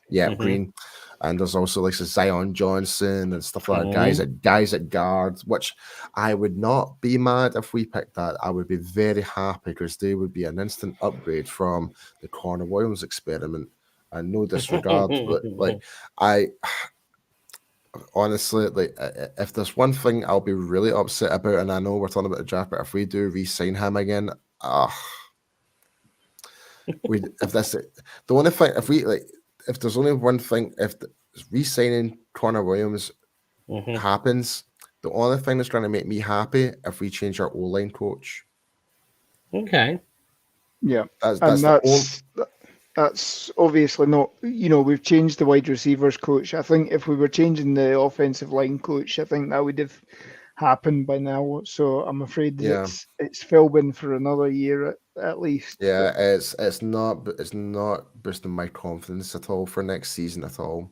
Yeah, Green. And there's also like Zion Johnson and stuff like that, guys at guards, which I would not be mad if we picked that. I would be very happy because they would be an instant upgrade from the Connor Williams experiment. And no disregard, like I honestly, like, if there's one thing I'll be really upset about, and I know we're talking about the draft, but if we do re-sign him again, if that's the only thing, if there's only one thing, if re-signing Connor Williams happens, the only thing that's going to make me happy if we change our O-line coach. Okay. Yeah, that's obviously not. We've changed the wide receivers coach. I think if we were changing the offensive line coach, I think that would have happened by now. So I'm afraid it's Philbin for another year at least. Yeah, it's not boosting my confidence at all for next season at all.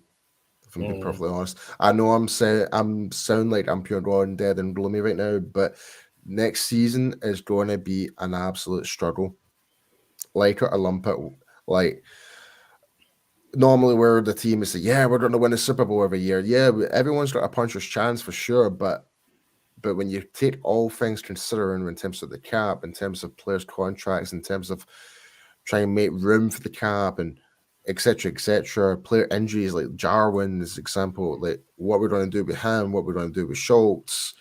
If I'm being perfectly honest, I know I'm sound like I'm pure going dead and gloomy right now, but next season is going to be an absolute struggle. Like it or lump it, like normally where the team is like, yeah, we're going to win a Super Bowl every year. Yeah, everyone's got a puncher's chance for sure, but when you take all things considering in terms of the cap, in terms of players' contracts, in terms of trying to make room for the cap, and etc., player injuries like Jarwin's example, like what we're going to do with him, what we're going to do with Schultz.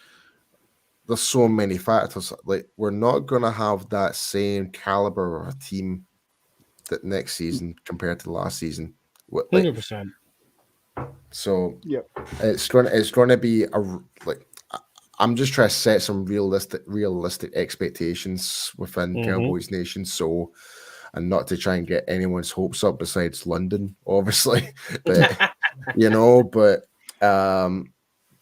There's so many factors. Like, we're not going to have that same caliber of a team that next season compared to last season. 100%. So it's going to be I'm just trying to set some realistic expectations within Cowboys Nation, so, and not to try and get anyone's hopes up besides London, obviously, but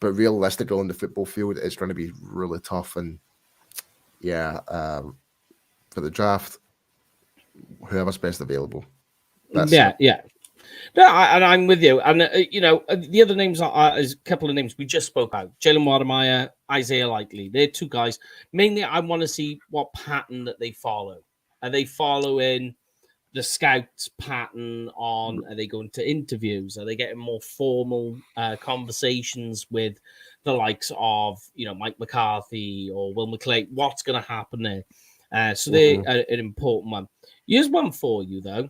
but realistically on the football field, it's going to be really tough. And for the draft, whoever's best available. Yeah. No, I'm with you. And, the other names is a couple of names we just spoke about. Jalen Watermeyer, Isaiah Likely. They're two guys. Mainly, I want to see what pattern that they follow. Are they following the scouts pattern on? Are they going to interviews? Are they getting more formal conversations with the likes of, Mike McCarthy or Will McClay? What's going to happen there? So they're an important one. Here's one for you, though.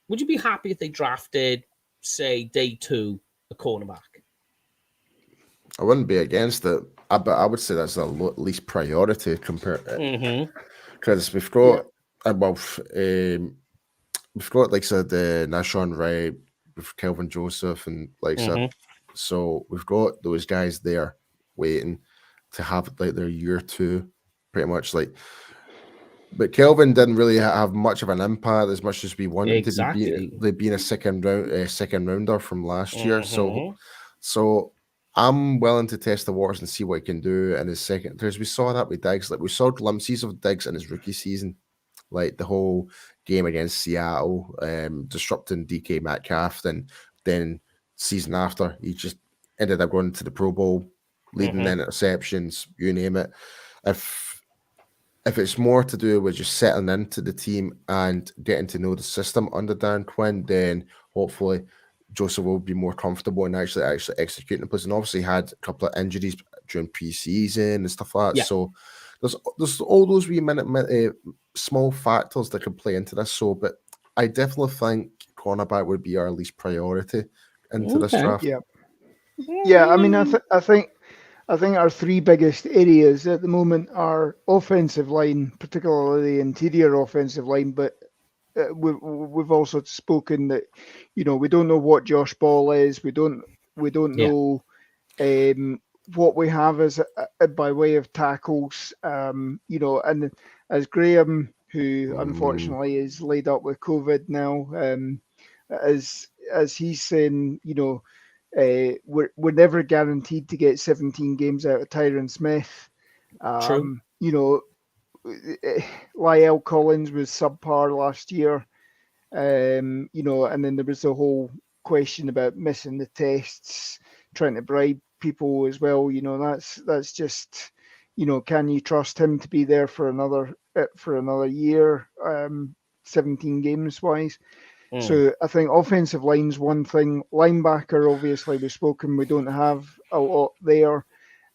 Would you be happy if they drafted, say, day 2, a cornerback? I wouldn't be against it, but I would say that's the least priority compared, because we've got we've got the Nashon Wright with Kelvin Joseph and so we've got those guys there waiting to have their year 2, pretty much But Kelvin didn't really have much of an impact as much as we wanted to be being a second rounder from last year. So I'm willing to test the waters and see what he can do in his second. Because we saw that with Diggs, we saw glimpses of Diggs in his rookie season, like the whole game against Seattle, disrupting DK Metcalf, and then season after he just ended up going to the Pro Bowl, leading interceptions, you name it. If it's more to do with just settling into the team and getting to know the system under Dan Quinn, then hopefully Joseph will be more comfortable and actually executing the plays. And obviously had a couple of injuries during pre-season and stuff like that. Yeah. So there's all those wee small factors that could play into this. So, but I definitely think cornerback would be our least priority into this draft. Yeah. I mean, I think our three biggest areas at the moment are offensive line, particularly the interior offensive line. But we've also spoken that, you know, we don't know what Josh Ball is. We don't know what we have as by way of tackles. You know, and as Graham, who unfortunately is laid up with COVID now, as he's saying, you know. We're never guaranteed to get 17 games out of Tyron Smith. True. You know, Lyle Collins was subpar last year. You know, and then there was the whole question about missing the tests, trying to bribe people as well. You know, that's just, you know, can you trust him to be there for another year, 17 games wise? So I think offensive line's one thing. Linebacker, obviously, we've spoken. We don't have a lot there,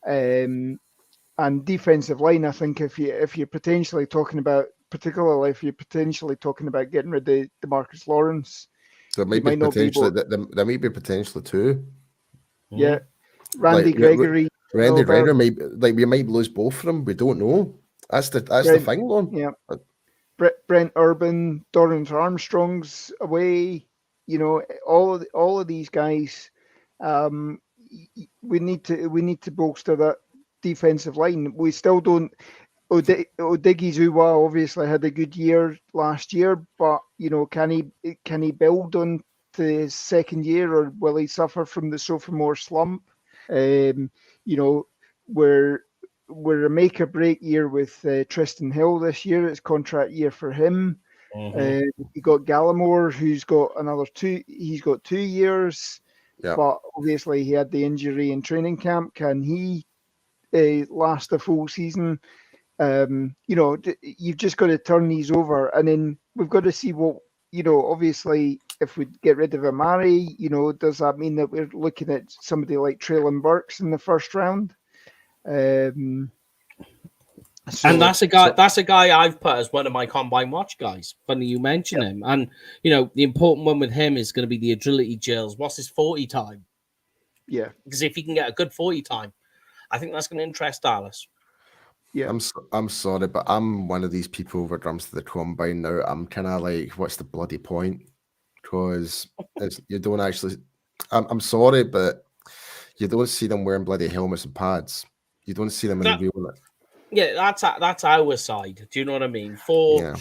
and defensive line. I think if you're potentially talking about, particularly if you're potentially talking about getting rid of DeMarcus Lawrence, there might be potentially there might be potentially two. Yeah, Randy Gregory. Randy Gregory might, like, we might lose both of them. We don't know. That's the thing, Lon. Yeah. Brent Urban, Dorrance Armstrong's away. You know, all of these guys. We need to bolster that defensive line. We still don't. Odighizuwa obviously had a good year last year, but you know, can he build on to his second year, or will he suffer from the sophomore slump? You know, we're a make or break year with Tristan Hill this year. It's contract year for him. You got Gallimore, who's got another 2. He's got 2 years, but obviously he had the injury in training camp. Can he last a full season? You know, you've just got to turn these over, and then we've got to see what, you know. Obviously, if we get rid of Amari, you know, does that mean that we're looking at somebody like Treylon Burks in the first round? And that's a guy I've put as one of my combine watch guys. Funny you mention him. And you know, the important one with him is going to be the agility drills. What's his 40 time? Yeah, because if he can get a good 40 time, I think that's going to interest Dallas. Yeah, I'm sorry, but I'm one of these people that comes to the combine now. I'm kind of like, what's the bloody point? Because you don't actually. I'm sorry, but you don't see them wearing bloody helmets and pads. You don't see them in real life. Yeah, that's our side. Do you know what I mean? For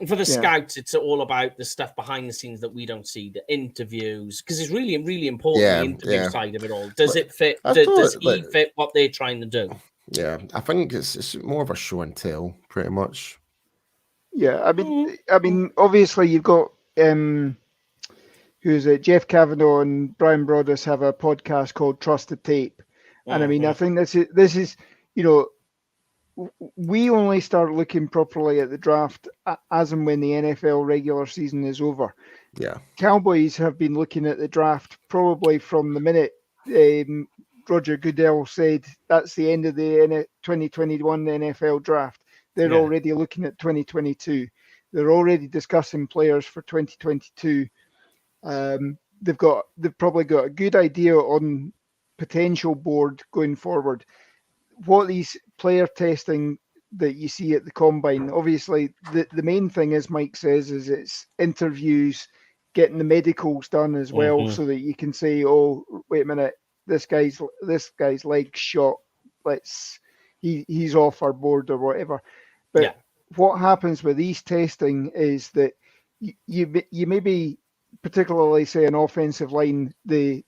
the scouts, it's all about the stuff behind the scenes that we don't see, the interviews, because it's really, really important, the interview side of it all. Does it fit? Does he fit what they're trying to do? Yeah, I think it's more of a show and tell, pretty much. Yeah, I mean, obviously you've got who's it? Jeff Kavanaugh and Brian Broaddus have a podcast called Trust the Tape, and I mean, I think this is, you know, we only start looking properly at the draft as and when the NFL regular season is over. Yeah, Cowboys have been looking at the draft probably from the minute Roger Goodell said that's the end of the 2021 NFL draft. They're already looking at 2022. They're already discussing players for 2022. They've probably got a good idea on potential board going forward. What these player testing that you see at the combine, obviously the main thing, as Mike says, is it's interviews, getting the medicals done as well, so that you can say, oh, wait a minute, this guy's leg shot, he's off our board or whatever. But what happens with these testing is that you maybe, particularly say an offensive line, the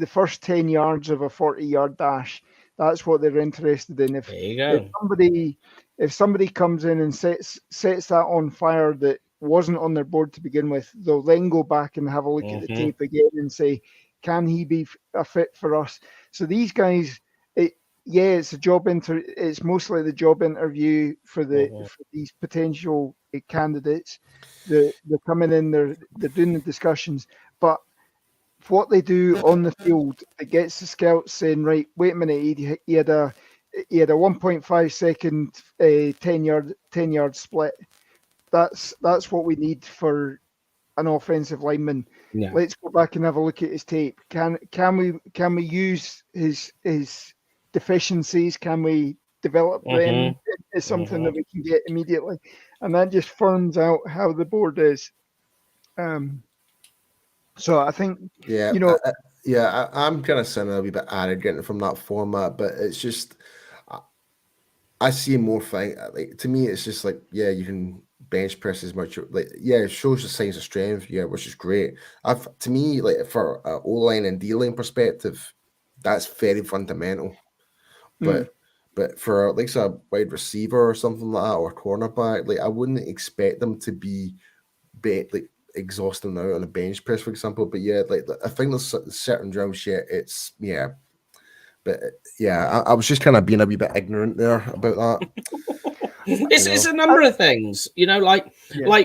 first 10 yards of a 40-yard dash, that's what they're interested in. If somebody comes in and sets that on fire that wasn't on their board to begin with, they'll then go back and have a look at the tape again and say, Can he be a fit for us? So these guys, it's a job it's mostly the job interview for for these potential candidates. They're coming in, they're doing the discussions, but what they do on the field, it gets the scouts saying, right, wait a minute, he had a 1.5 second 10-yard split. That's what we need for an offensive lineman. Yeah. Let's go back and have a look at his tape. Can we use his deficiencies? Can we develop them as something that we can get immediately? And that just firms out how the board is. So I think, I'm kind of sounding a wee bit arrogant from that format, but it's just I see more thing. Like, to me, it's just like, yeah, you can bench press as much. Like, yeah, it shows the signs of strength, yeah, which is great. To me, like for O line and D line perspective, that's very fundamental. But for like a wide receiver or something like that, or cornerback, like I wouldn't expect them to be like exhausting out on a bench press, for example. But yeah, like I think there's certain drill shit. It's but yeah, I was just kind of being a wee bit ignorant there about that. It's a number of things, like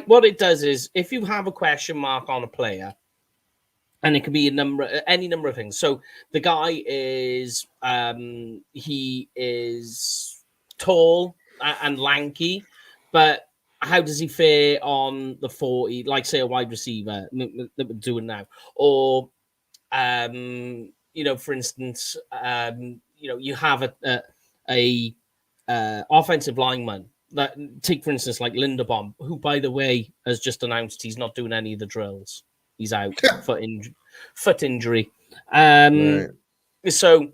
what it does is if you have a question mark on a player, and it could be any number of things. So the guy is he is tall and lanky, but how does he fare on the 40, like say a wide receiver that we're doing now, or for instance, you have a offensive lineman that take, for instance, like Linderbaum, who, by the way, has just announced he's not doing any of the drills. He's out foot injury. Right. So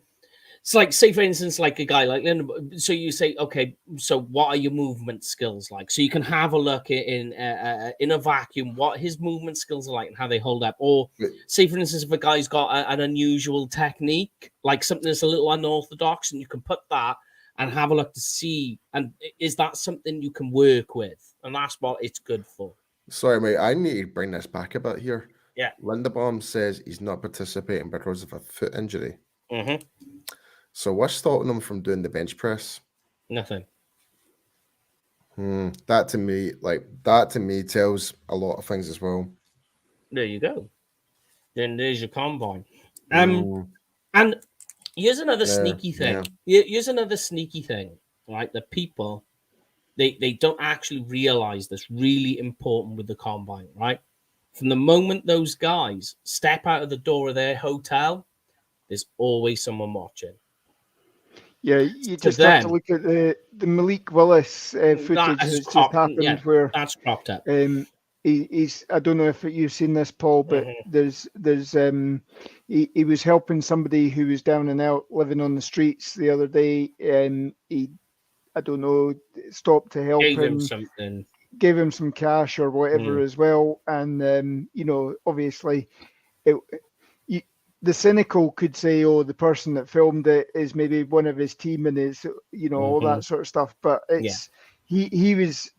it's like, say, for instance, like a guy like Linderbaum. So you say, okay, so what are your movement skills like? So you can have a look in a vacuum what his movement skills are like and how they hold up. Or say, for instance, if a guy's got an unusual technique, like something that's a little unorthodox, and you can put that and have a look to see, and is that something you can work with? And that's what it's good for. Sorry, mate, I need to bring this back a bit here. Yeah. Linderbaum says he's not participating because of a foot injury. Mm-hmm. So what's stopping him from doing the bench press? Nothing. That to me tells a lot of things as well. There you go. Then there's your combine. And here's another sneaky thing. Yeah. Here's another sneaky thing, right? The people, they don't actually realize this really important with the combine, right? From the moment those guys step out of the door of their hotel, there's always someone watching. Yeah, you just have to look at the Malik Willis footage that's just happened where that's cropped up. He's I don't know if you've seen this, Paul, but there's he was helping somebody who was down and out living on the streets the other day, and he, I don't know, stopped to help him, gave him some cash or whatever as well, and obviously the cynical could say, oh, the person that filmed it is maybe one of his team and is, all that sort of stuff. But it's he was,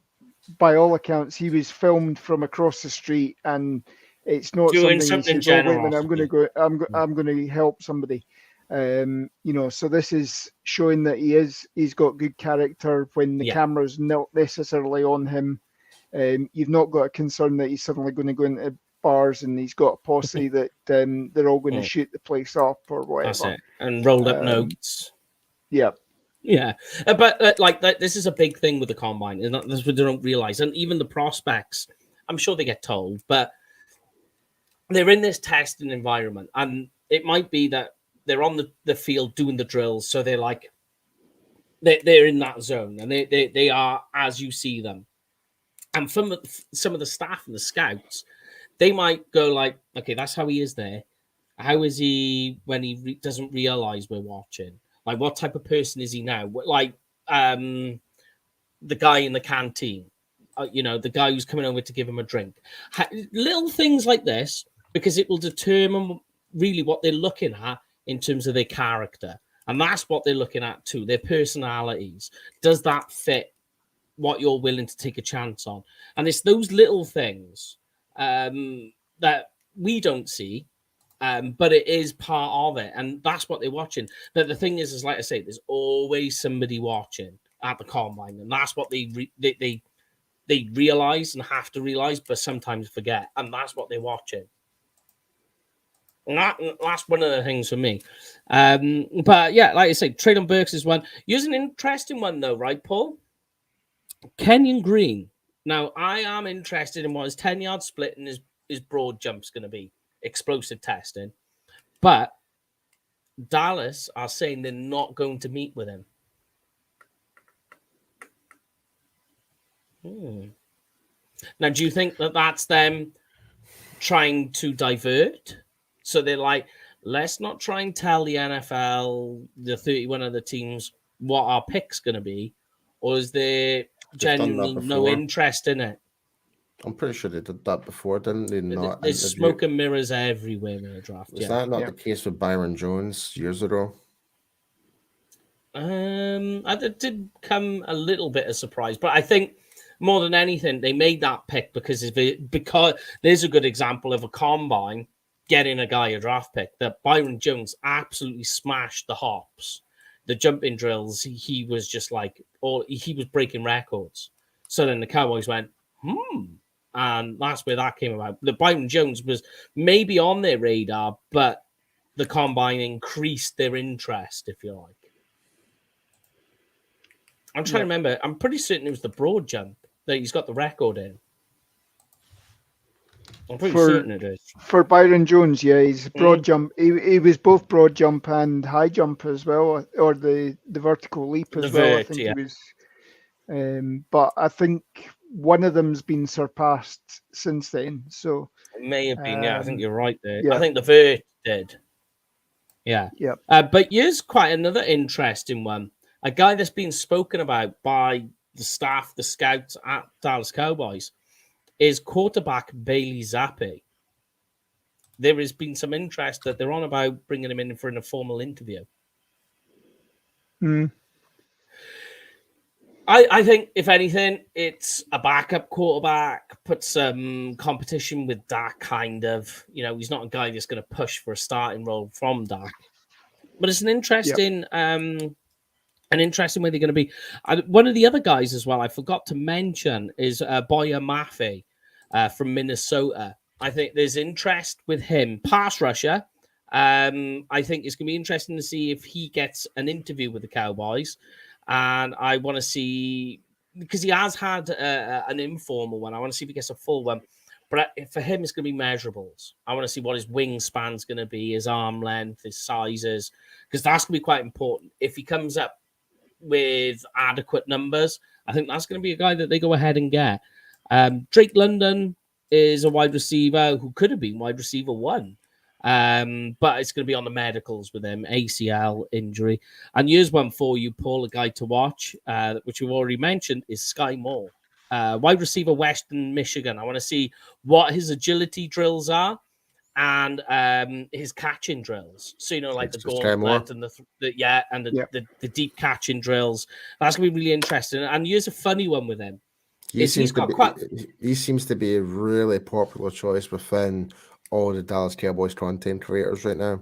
by all accounts, he was filmed from across the street, and it's not doing something general. Oh, wait a minute, I'm going to go. I'm going to help somebody. So this is showing that he's got good character when the camera's not necessarily on him. You've not got a concern that he's suddenly going to go into bars and he's got a posse that they're all going to shoot the place up or whatever. That's it. And rolled up notes. Yeah. Yeah. But this is a big thing with the combine. That's what they don't realize. And even the prospects, I'm sure they get told, but they're in this testing environment. And it might be that they're on the field doing the drills. So they're like, they're in that zone and they are as you see them. And from some of the staff and the scouts, they might go like, okay, that's how he is there. How is he when he doesn't realize we're watching? Like, what type of person is he now? Like, the guy in the canteen, the guy who's coming over to give him a drink. Little things like this, because it will determine really what they're looking at in terms of their character. And that's what they're looking at too, their personalities. Does that fit what you're willing to take a chance on? And it's those little things that we don't see But it is part of it, and that's what they're watching. But the thing is like I say, there's always somebody watching at the combine, and that's what they realize and have to realize, but sometimes forget, and that's what they're watching. And that's one of the things for me. But yeah, like I say, Traylon Burks is one. Here's an interesting one though, right, Paul? Kenyon Green. Now, I am interested in what his 10-yard split and his broad jump's going to be. Explosive testing. But Dallas are saying they're not going to meet with him. Now, do you think that that's them trying to divert? So they're like, let's not try and tell the NFL, the 31 other teams, what our pick's going to be? Or is there genuinely no interest in it? I'm pretty sure they did that before, didn't they? Not There's smoke and mirrors everywhere in the draft. Was that not the case with Byron Jones years ago? It did come a little bit of surprise, but I think more than anything, they made that pick because there's a good example of a combine getting a guy a draft pick that Byron Jones absolutely smashed the hops, the jumping drills. He was just like, he was breaking records. So then the Cowboys went, and that's where that came about. The Byron Jones was maybe on their radar, but the combine increased their interest, if you like. I'm trying to remember. I'm pretty certain it was the broad jump that he's got the record in. I'm pretty certain it is. For Byron Jones, yeah, he's broad jump. He was both broad jump and high jump as well, or the vertical leap as well. I think he was. But I think one of them's been surpassed since then. So it may have been. I think you're right there. Yeah. I think the vert did. Yeah. Yeah. But here's quite another interesting one. A guy that's been spoken about by the staff, the scouts at Dallas Cowboys, is quarterback Bailey Zappi. There has been some interest that they're on about bringing him in for an informal interview. I think, if anything, it's a backup quarterback, put some competition with Dak, kind of. You know, he's not a guy that's going to push for a starting role from Dak. But it's an interesting... An interesting way they're going to be. One of the other guys as well, I forgot to mention, is Boya Maffei from Minnesota. I think there's interest with him. Pass rusher. I think it's going to be interesting to see if he gets an interview with the Cowboys. And I want to see, because he has had an informal one. I want to see if he gets a full one. But for him, it's going to be measurables. I want to see what his wingspan's going to be, his arm length, his sizes, because that's going to be quite important. If he comes up with adequate numbers, I think that's going to be a guy that they go ahead and get. Drake London is a wide receiver who could have been wide receiver 1, but it's going to be on the medicals with him, ACL injury. And here's one for you, Paul, a guy to watch, which you've already mentioned, is Sky Moore, wide receiver, Western Michigan. I want to see what his agility drills are and his catching drills. So, you know, like the gauntlet and the deep catching drills. That's going to be really interesting. And here's a funny one with him. He seems to be a really popular choice within all the Dallas Cowboys content creators right now.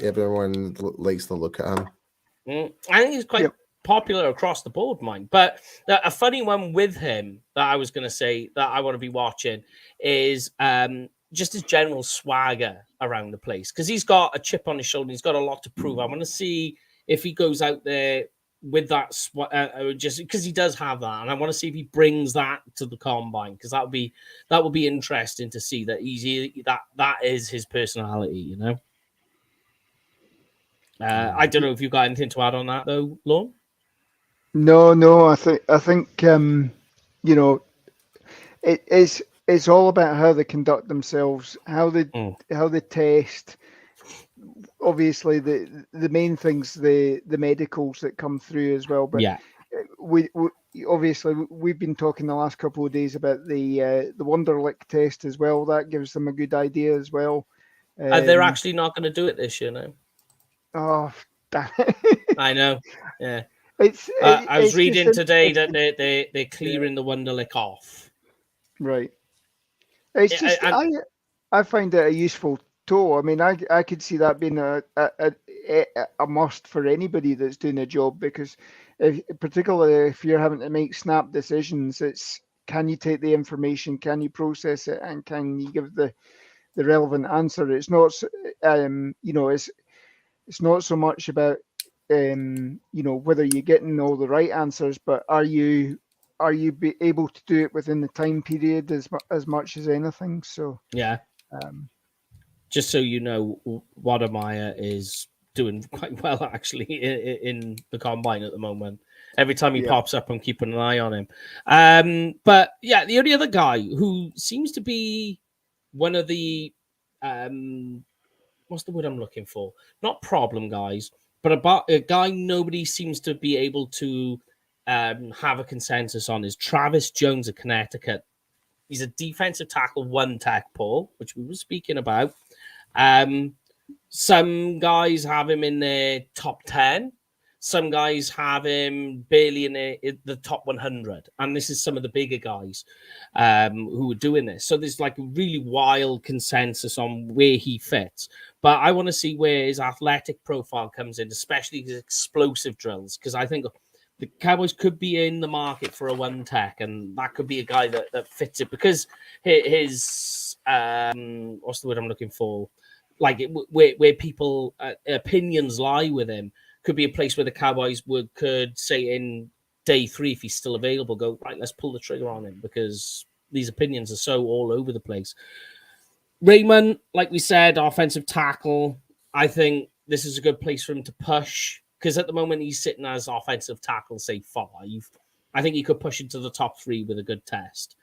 Everyone likes to look at him. I think he's quite popular across the board, mine. But a funny one with him that I was going to say that I want to be watching is just his general swagger around the place, because he's got a chip on his shoulder. He's got a lot to prove. I want to see if he goes out there with that, just because he does have that, and I want to see if he brings that to the combine, because that would be interesting to see that that is his personality, you know. I don't know if you've got anything to add on that though, Lorne. No. I think you know, it's all about how they conduct themselves, how they test. Obviously, the main things, the medicals that come through as well. But we obviously we've been talking the last couple of days about the Wonderlic test as well. That gives them a good idea as well. They're actually not going to do it this year, no. Oh, damn. I know. Yeah. I was reading today that they're clearing the Wonderlic off. Right. It's just I find it a useful tool. I mean, I could see that being a must for anybody that's doing a job, because particularly if you're having to make snap decisions, it's, can you take the information, can you process it, and can you give the relevant answer? It's not, it's not so much about whether you're getting all the right answers, but are you be able to do it within the time period as much as anything? So yeah. Just so you know, Wadamaya is doing quite well actually in the combine at the moment. Every time he pops up, I'm keeping an eye on him. But yeah, the only other guy who seems to be one of the what's the word I'm looking for? Not problem guys, but about a guy nobody seems to be able to have a consensus on is Travis Jones of Connecticut. He's a defensive tackle, one tech, Paul, which we were speaking about. Some guys have him in their top 10. Some guys have him barely in the top 100. And this is some of the bigger guys who are doing this. So there's like a really wild consensus on where he fits. But I want to see where his athletic profile comes in, especially his explosive drills, because I think the Cowboys could be in the market for a one tech, and that could be a guy that fits it, because his what's the word I'm looking for? Like where people opinions lie with him could be a place where the Cowboys could say in day 3, if he's still available, go, right, let's pull the trigger on him, because these opinions are so all over the place. Raymond, like we said, offensive tackle. I think this is a good place for him to push, because at the moment he's sitting as offensive tackle, say 5. I think he could push into the top 3 with a good test.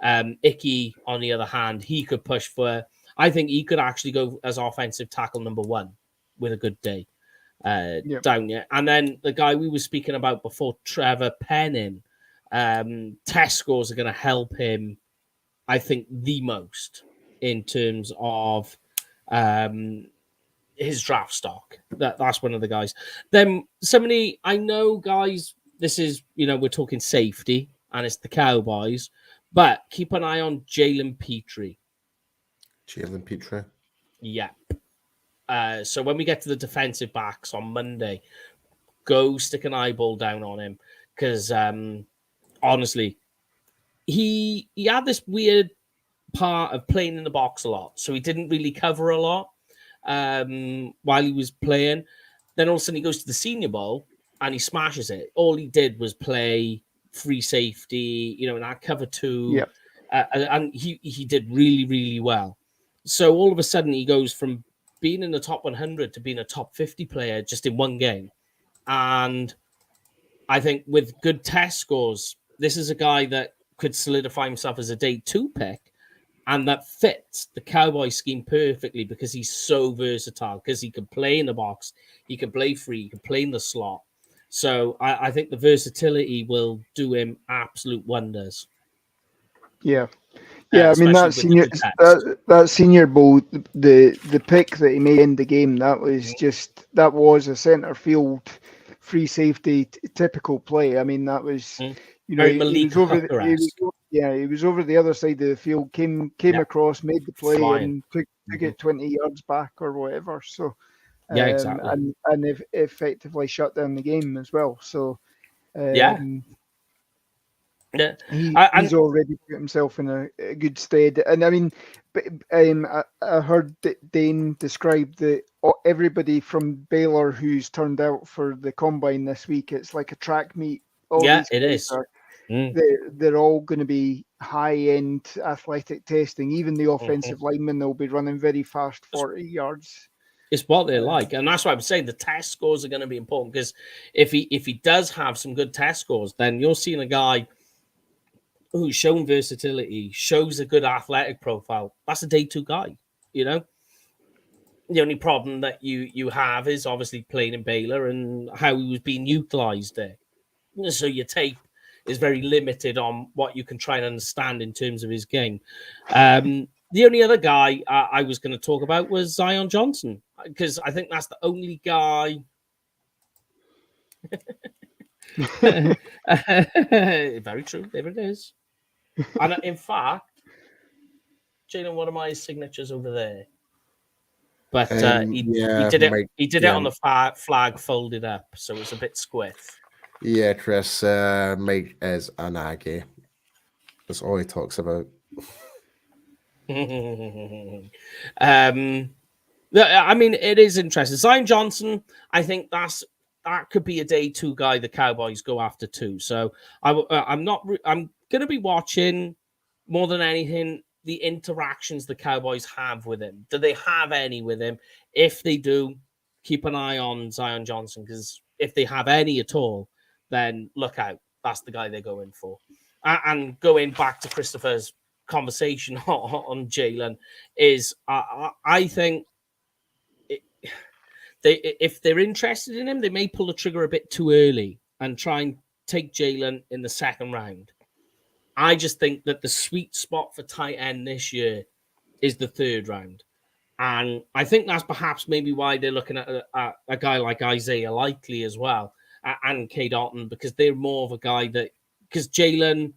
Icky, on the other hand, he could push for, I think he could actually go as offensive tackle number 1 with a good day down here. And then the guy we were speaking about before, Trevor Penning, test scores are going to help him, I think, the most in terms of his draft stock. That's one of the guys. Then somebody, I know, guys, this is, we're talking safety, and it's the Cowboys, but keep an eye on Jalen Petrie. Jalen Petrie. Yeah. So when we get to the defensive backs on Monday, go stick an eyeball down on him, because honestly, he had this weird part of playing in the box a lot, so he didn't really cover a lot while he was playing. Then all of a sudden he goes to the Senior Bowl and he smashes it. All he did was play free safety, in that cover 2, and he did really, really well. So all of a sudden he goes from being in the top 100 to being a top 50 player just in one game. And I think with good test scores, this is a guy that could solidify himself as a day 2 pick, and that fits the Cowboy scheme perfectly, because he's so versatile, because he can play in the box, he can play free, he can play in the slot. So I think the versatility will do him absolute wonders. Yeah. I mean, that Senior Bowl, the pick that he made in the game, that was a centre field free safety typical play. I mean, that was he was over the other side of the field, came across, made the play, and took it 20 yards back or whatever. So exactly, and effectively shut down the game as well. So he's already put himself in a good stead. And I mean, I heard Dane describe everybody from Baylor who's turned out for the combine this week. It's like a track meet. It is. They're all going to be high-end athletic testing. Even the offensive linemen, they'll be running very fast 40 yards. It's what they're like, and that's why I'm saying the test scores are going to be important, because if he does have some good test scores, then you're seeing a guy who's shown versatility, shows a good athletic profile. That's a day 2 guy, The only problem that you have is obviously playing in Baylor and how he was being utilized there. So your tape is very limited on what you can try and understand in terms of his game. The only other guy I was going to talk about was Zion Johnson, because I think that's the only guy. Very true. There it is. And in fact, Jalen, what are my signatures over there? But he did it. He did it on the flag folded up, so it was a bit squiff. Yeah, Chris. Mike is an Aggie. That's all he talks about. I mean, it is interesting. Zion Johnson, I think that could be a day two guy the Cowboys go after too. So I'm going to be watching more than anything the interactions the Cowboys have with him. Do they have any with him? If they do, keep an eye on Zion Johnson, because if they have any at all, then look out. That's the guy they're going for. And going back to Christopher's conversation on Jalen is, I think if they're interested in him, they may pull the trigger a bit too early and try and take Jalen in the second round. I just think that the sweet spot for tight end this year is the third round. And I think that's perhaps maybe why they're looking at a guy like Isaiah Likely as well, and Cade Otton, because they're more of a guy that, because Jalen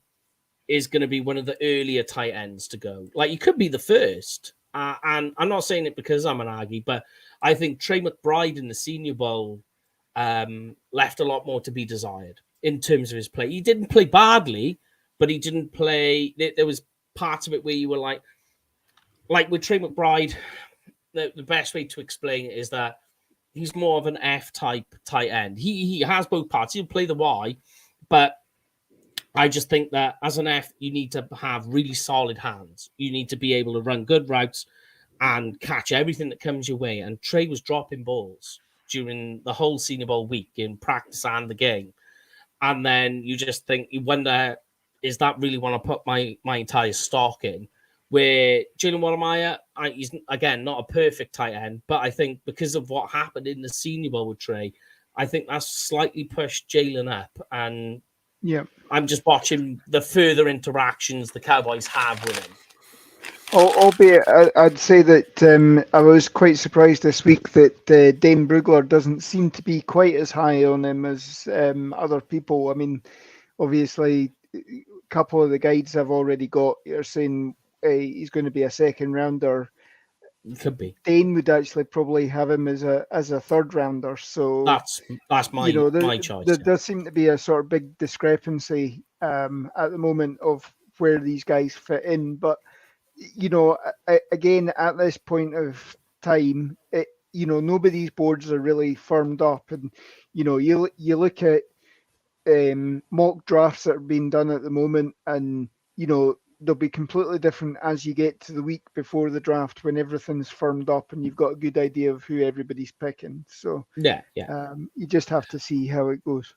is going to be one of the earlier tight ends to go. Like, he could be the first. And I'm not saying it because I'm an Aggie, but I think Trey McBride in the Senior Bowl left a lot more to be desired in terms of his play. He didn't play badly, but he didn't play. There was parts of it where you were like with Trey McBride, the best way to explain it is that he's more of an F-type tight end. He has both parts. He'll play the Y, but I just think that as an F, you need to have really solid hands. You need to be able to run good routes and catch everything that comes your way. And Trey was dropping balls during the whole Senior Bowl week in practice and the game. And then you just think, you wonder, is that really what I put my entire stock in? Where Jalen Waddamaya, he's, again, not a perfect tight end, but I think because of what happened in the Senior Bowl with Trey, I think that's slightly pushed Jalen up. And yeah, I'm just watching the further interactions the Cowboys have with him. Albeit, I'd say that I was quite surprised this week that Dane Brugler doesn't seem to be quite as high on him as other people. I mean, obviously, a couple of the guides I've already got are saying he's going to be a second rounder. Could be. Dane would actually probably have him as a third rounder. So that's my my choice. There does seem to be a sort of big discrepancy at the moment of where these guys fit in. But again, at this point of time, nobody's boards are really firmed up, and you look at mock drafts that are being done at the moment, and they'll be completely different as you get to the week before the draft when everything's firmed up and you've got a good idea of who everybody's picking. So yeah, you just have to see how it goes.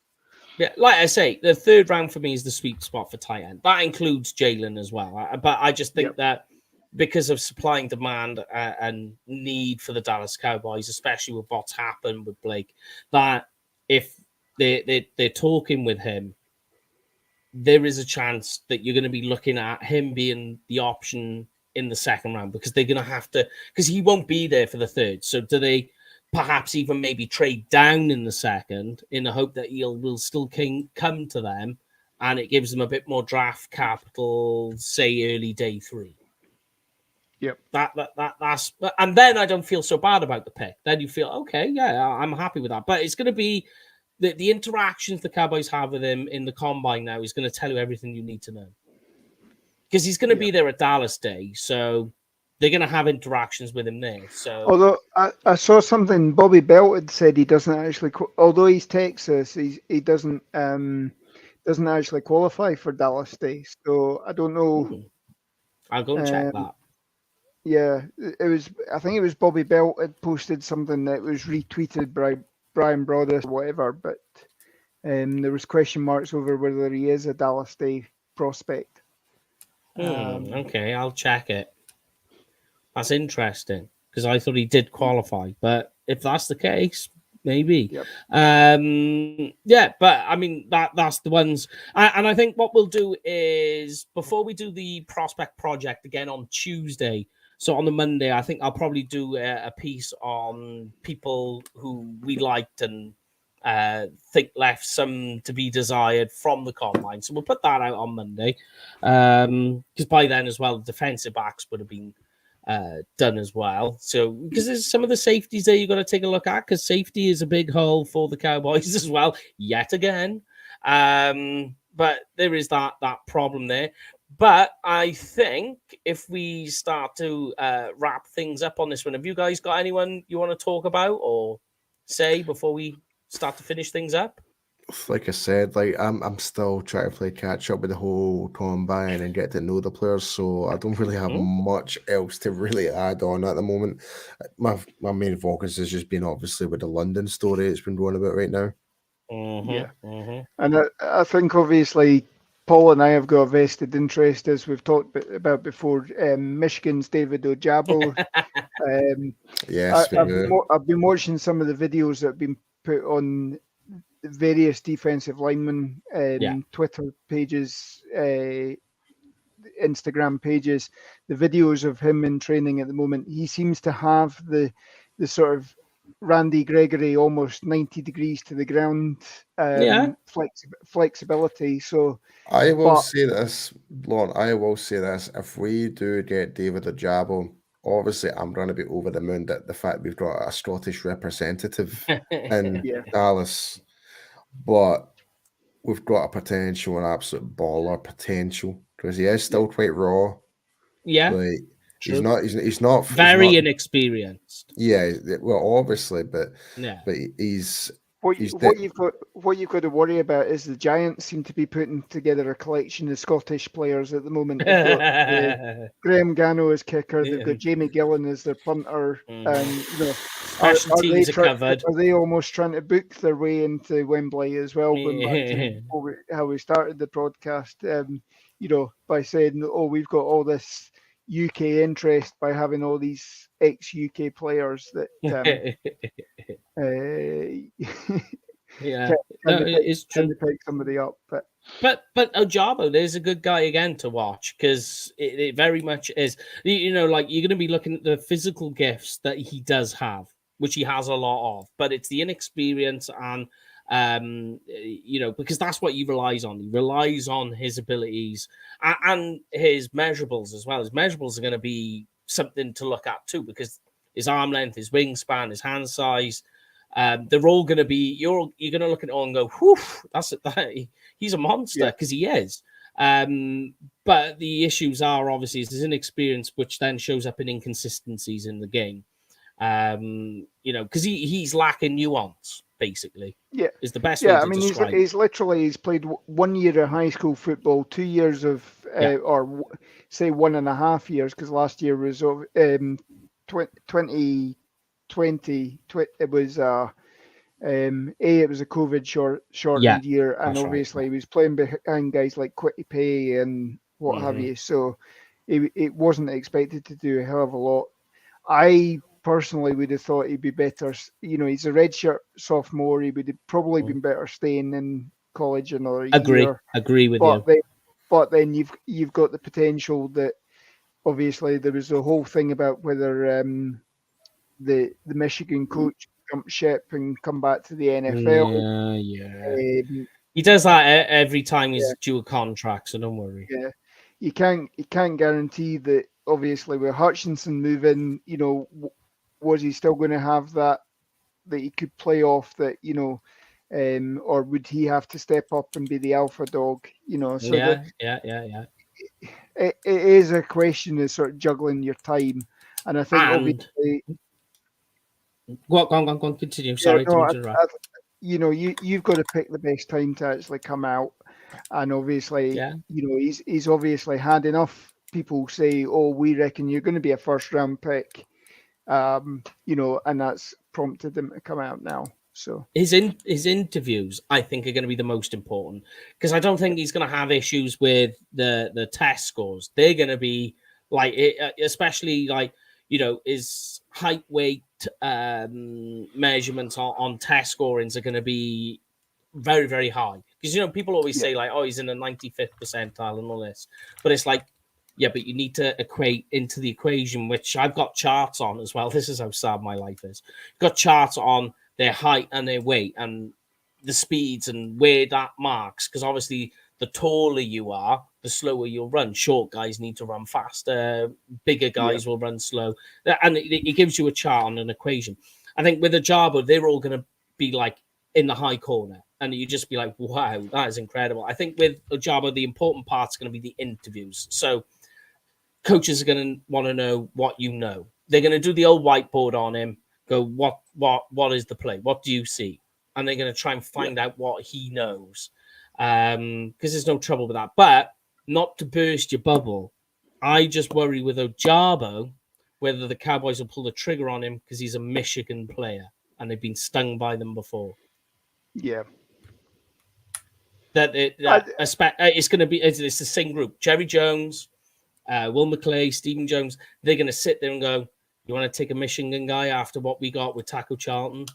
Yeah, like I say, the third round for me is the sweet spot for tight end. That includes Jalen as well. But I just think that because of supply and demand and need for the Dallas Cowboys, especially with what's happened with Blake, that if they're talking with him, there is a chance that you're going to be looking at him being the option in the second round, because they're going to have to, because he won't be there for the third. So do they perhaps even maybe trade down in the second in the hope that will still come to them, and it gives them a bit more draft capital, say early day 3. Yep. That's, and then I don't feel so bad about the pick. Then you feel, okay, yeah, I'm happy with that. But it's going to be the interactions the Cowboys have with him in the combine now is going to tell you everything you need to know. Because he's going to be there at Dallas Day, so they're going to have interactions with him there. So, although I saw something Bobby Belt had said, he doesn't actually, although he's Texas, he doesn't actually qualify for Dallas Day. So I don't know. I'll go and check that. Yeah, I think it was Bobby Belt had posted something that was retweeted by Brian Broaddus or whatever, but there was question marks over whether he is a Dallas Day prospect. Okay, I'll check it. That's interesting, because I thought he did qualify, but if that's the case, maybe. Yep. Yeah, but I mean that's the ones, and I think what we'll do is, before we do the prospect project again on Tuesday, so on the Monday, I think I'll probably do a piece on people who we liked and think left some to be desired from the combine. So we'll put that out on Monday, because by then as well, the defensive backs would have been done as well. So because there's some of the safeties there you got to take a look at, because safety is a big hole for the Cowboys as well, yet again. But there is that problem there. But I think if we start to wrap things up on this one, have you guys got anyone you want to talk about or say before we start to finish things up? Like I said, like I'm still trying to play catch up with the whole combine and get to know the players, so I don't really have much else to really add on at the moment. My main focus has just been obviously with the London story it's been going about right now. And I think obviously Paul and I have got a vested interest, as we've talked about before. Michigan's David Ojabo. Yes, I've been watching some of the videos that have been put on various defensive linemen, Twitter pages, Instagram pages, the videos of him in training at the moment. He seems to have the sort of Randy Gregory almost 90 degrees to the ground flexibility. So I will say this, Lauren, if we do get David Ojabo, obviously I'm going to be over the moon at the fact we've got a Scottish representative in Dallas, but we've got a an absolute baller potential, because he is still quite raw. Yeah. Like, he's not very inexperienced. Yeah, well, obviously, but he's what you've got to worry about is the Giants seem to be putting together a collection of Scottish players at the moment. They've got Graham Gano as kicker. They've got Jamie Gillan as their punter, and special teams are covered. Are they almost trying to book their way into Wembley as well? Going back to how we started the broadcast, by saying, "Oh, we've got all this UK interest by having all these ex-UK players that it's true to pick somebody up." But Ojabo, there's a good guy again to watch, because it very much is. Like, you're going to be looking at the physical gifts that he does have, which he has a lot of, but it's the inexperience and because that's what he relies on. He relies on his abilities and his measurables as well. His measurables are going to be something to look at too, because his arm length, his wingspan, his hand size, they're all going to be. You're going to look at it all and go, "Whew, he's a monster," because he is. But the issues are obviously his inexperience, which then shows up in inconsistencies in the game. Because he's lacking nuance, basically. Yeah, is the best way to describe it. He's played 1 year of high school football, 2 years of, or say 1.5 years, because last year was 2020. It was it was a COVID shortened year, and obviously he was playing behind guys like Quitty Pay and what have you. So it wasn't expected to do a hell of a lot. I personally would have thought he'd be better. He's a redshirt sophomore. He would have probably been better staying in college another year. Agree with you. But then you've got the potential that obviously there was a whole thing about whether the Michigan coach jump ship and come back to the NFL. He does that every time he's due a contract, so don't worry. Yeah, you can't guarantee that. Obviously, with Hutchinson moving, was he still going to have that he could play off that, or would he have to step up and be the alpha dog? So it is a question of sort of juggling your time, and I think obviously. Go on, continue. Sorry to interrupt. You've got to pick the best time to actually come out, and obviously, he's obviously had enough people say, "Oh, we reckon you're going to be a first round pick," and that's prompted him to come out now. So his interviews, I think, are going to be the most important, because I don't think he's going to have issues with the test scores. They're going to be like, especially like his height, weight measurements on test scorings are going to be very, very high, because people always say like, "Oh, he's in the 95th percentile" and all this, but it's like, yeah, but you need to equate into the equation, which I've got charts on as well. This is how sad my life is. I've got charts on their height and their weight, and the speeds and where that marks, because obviously the taller you are, the slower you'll run. Short guys need to run faster. Bigger guys will run slow. And it gives you a chart on an equation. I think with Ajabo, they're all going to be like in the high corner. And you just be like, wow, that is incredible. I think with Ajabo, the important part's going to be the interviews. So coaches are going to want to know what you know. They're going to do the old whiteboard on him, go, what is the play? What do you see? And they're going to try and find out what he knows. Because there's no trouble with that. But not to burst your bubble, I just worry with Ajabo whether the Cowboys will pull the trigger on him because he's a Michigan player and they've been stung by them before. Yeah. It's going to be it's the same group. Jerry Jones, Will McClay, Stephen Jones, they're going to sit there and go, you want to take a Michigan guy after what we got with Taco Charlton?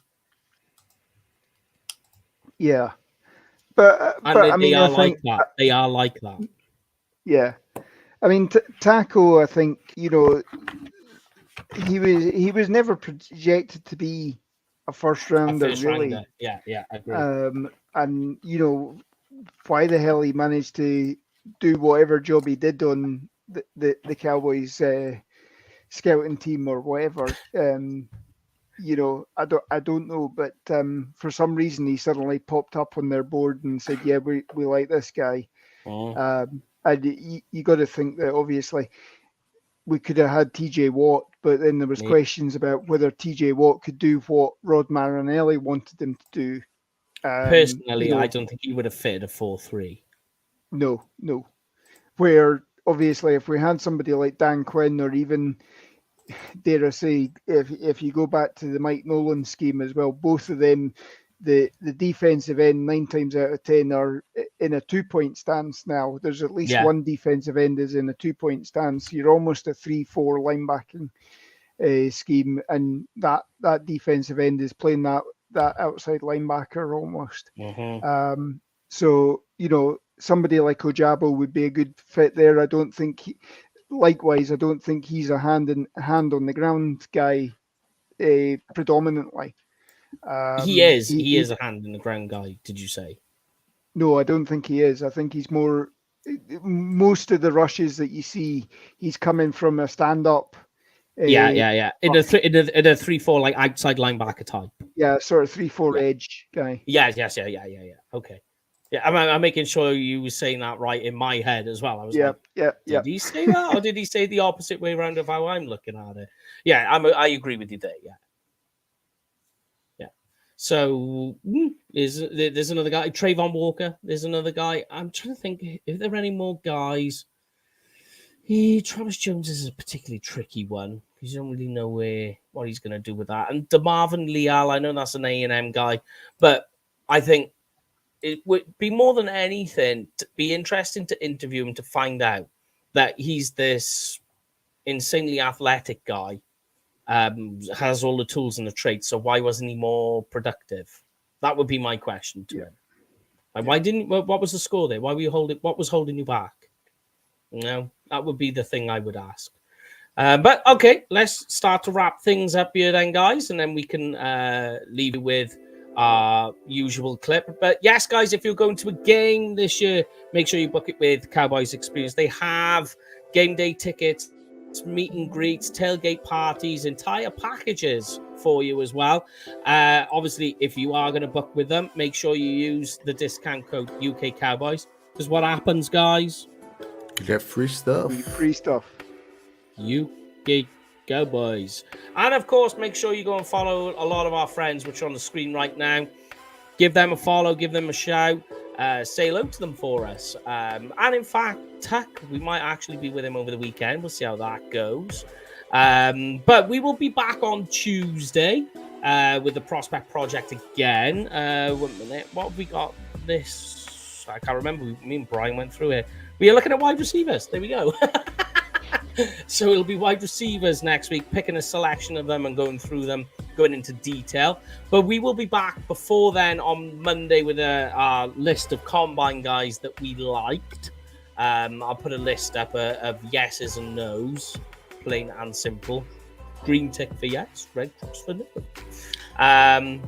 Yeah. But I mean, I think that. They are like that. Yeah. I mean, Taco, I think, you know, he was never projected to be a first rounder, really. Rounder. Yeah, I agree. And, you know, why the hell he managed to do whatever job he did on the Cowboys scouting team or whatever, you know, I don't know, but for some reason he suddenly popped up on their board and said, yeah, we like this guy. And you got to think that obviously we could have had TJ Watt, but then there was questions about whether TJ Watt could do what Rod Marinelli wanted him to do. Personally, you know, I don't think he would have fitted a 4-3. No. Where obviously if we had somebody like Dan Quinn, or even, dare I say, if you go back to the Mike Nolan scheme as well, both of them, the defensive end 9 times out of 10 are in a 2-point stance now. There's at least one defensive end is in a 2-point stance. You're almost a 3-4 linebacking scheme, and that defensive end is playing that outside linebacker almost. So, you know, somebody like Ojabo would be a good fit there. I don't think likewise, I don't think he's a hand on the ground guy predominantly. He is a hand in the ground guy, did you say? No, I don't think he is. I think he's more, most of the rushes that you see, he's coming from a stand-up. In a 3-4, like outside linebacker type. Yeah, sort of 3-4 edge guy. Yeah. Okay. Yeah, I'm making sure you were saying that right in my head as well. I was did he say that, or did he say the opposite way around of how I'm looking at it? Yeah, I agree with you there. Yeah. So there's another guy, Trayvon Walker. There's another guy. I'm trying to think if there are any more guys. Travis Jones is a particularly tricky one because you don't really know what he's going to do with that. And DeMarvin Leal, I know that's an A&M guy, but I think it would be more than anything to be interesting to interview him to find out that he's this insanely athletic guy, has all the tools and the traits. So why wasn't he more productive? That would be my question to him. Like, why didn't? What was the score there? Why were you holding? What was holding you back? You know, that would be the thing I would ask. But okay, let's start to wrap things up here then, guys, and then we can leave you with our usual clip. But yes, guys, if you're going to a game this year, make sure you book it with Cowboys Experience. They have game day tickets, meet and greets, tailgate parties, entire packages for you as well. Obviously, if you are going to book with them, make sure you use the discount code UK Cowboys, because what happens, guys? You get free stuff. UK Cowboys. And of course, make sure you go and follow a lot of our friends, which are on the screen right now. Give them a follow, give them a shout, say hello to them for us. And in fact, Tuck, we might actually be with him over the weekend. We'll see how that goes. But we will be back on Tuesday with the Prospect Project again. 1 minute. What have we got this? I can't remember. Me and Brian went through it. We are looking at wide receivers. There we go. So it'll be wide receivers next week, picking a selection of them and going through them, going into detail. But we will be back before then on Monday with a list of combine guys that we liked. I'll put a list up of yeses and nos, plain and simple. Green tick for yes, red cross for no.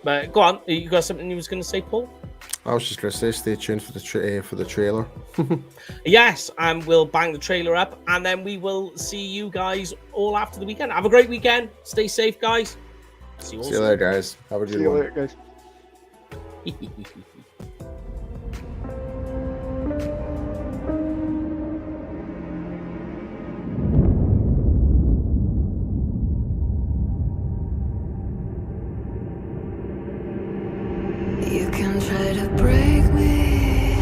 But go on, you got something you was going to say, Paul? I was just going to say, stay tuned for the trailer. Yes, and we'll bang the trailer up, and then we will see you guys all after the weekend. Have a great weekend. Stay safe, guys. See you later, guys. Have a good one. See you later, guys. You can try to break me.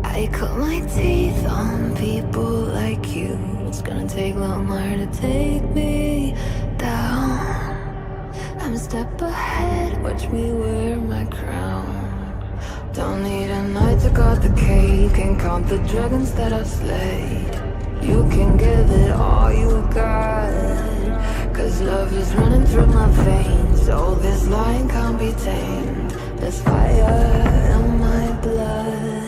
I cut my teeth on people like you. It's gonna take a lot more to take me down. I'm a step ahead, watch me wear my crown. Don't need a knight to guard the cave, can count the dragons that I've slayed. You can give it all you got, cause love is running through my veins. Oh, this lion can't be tamed. There's fire in my blood.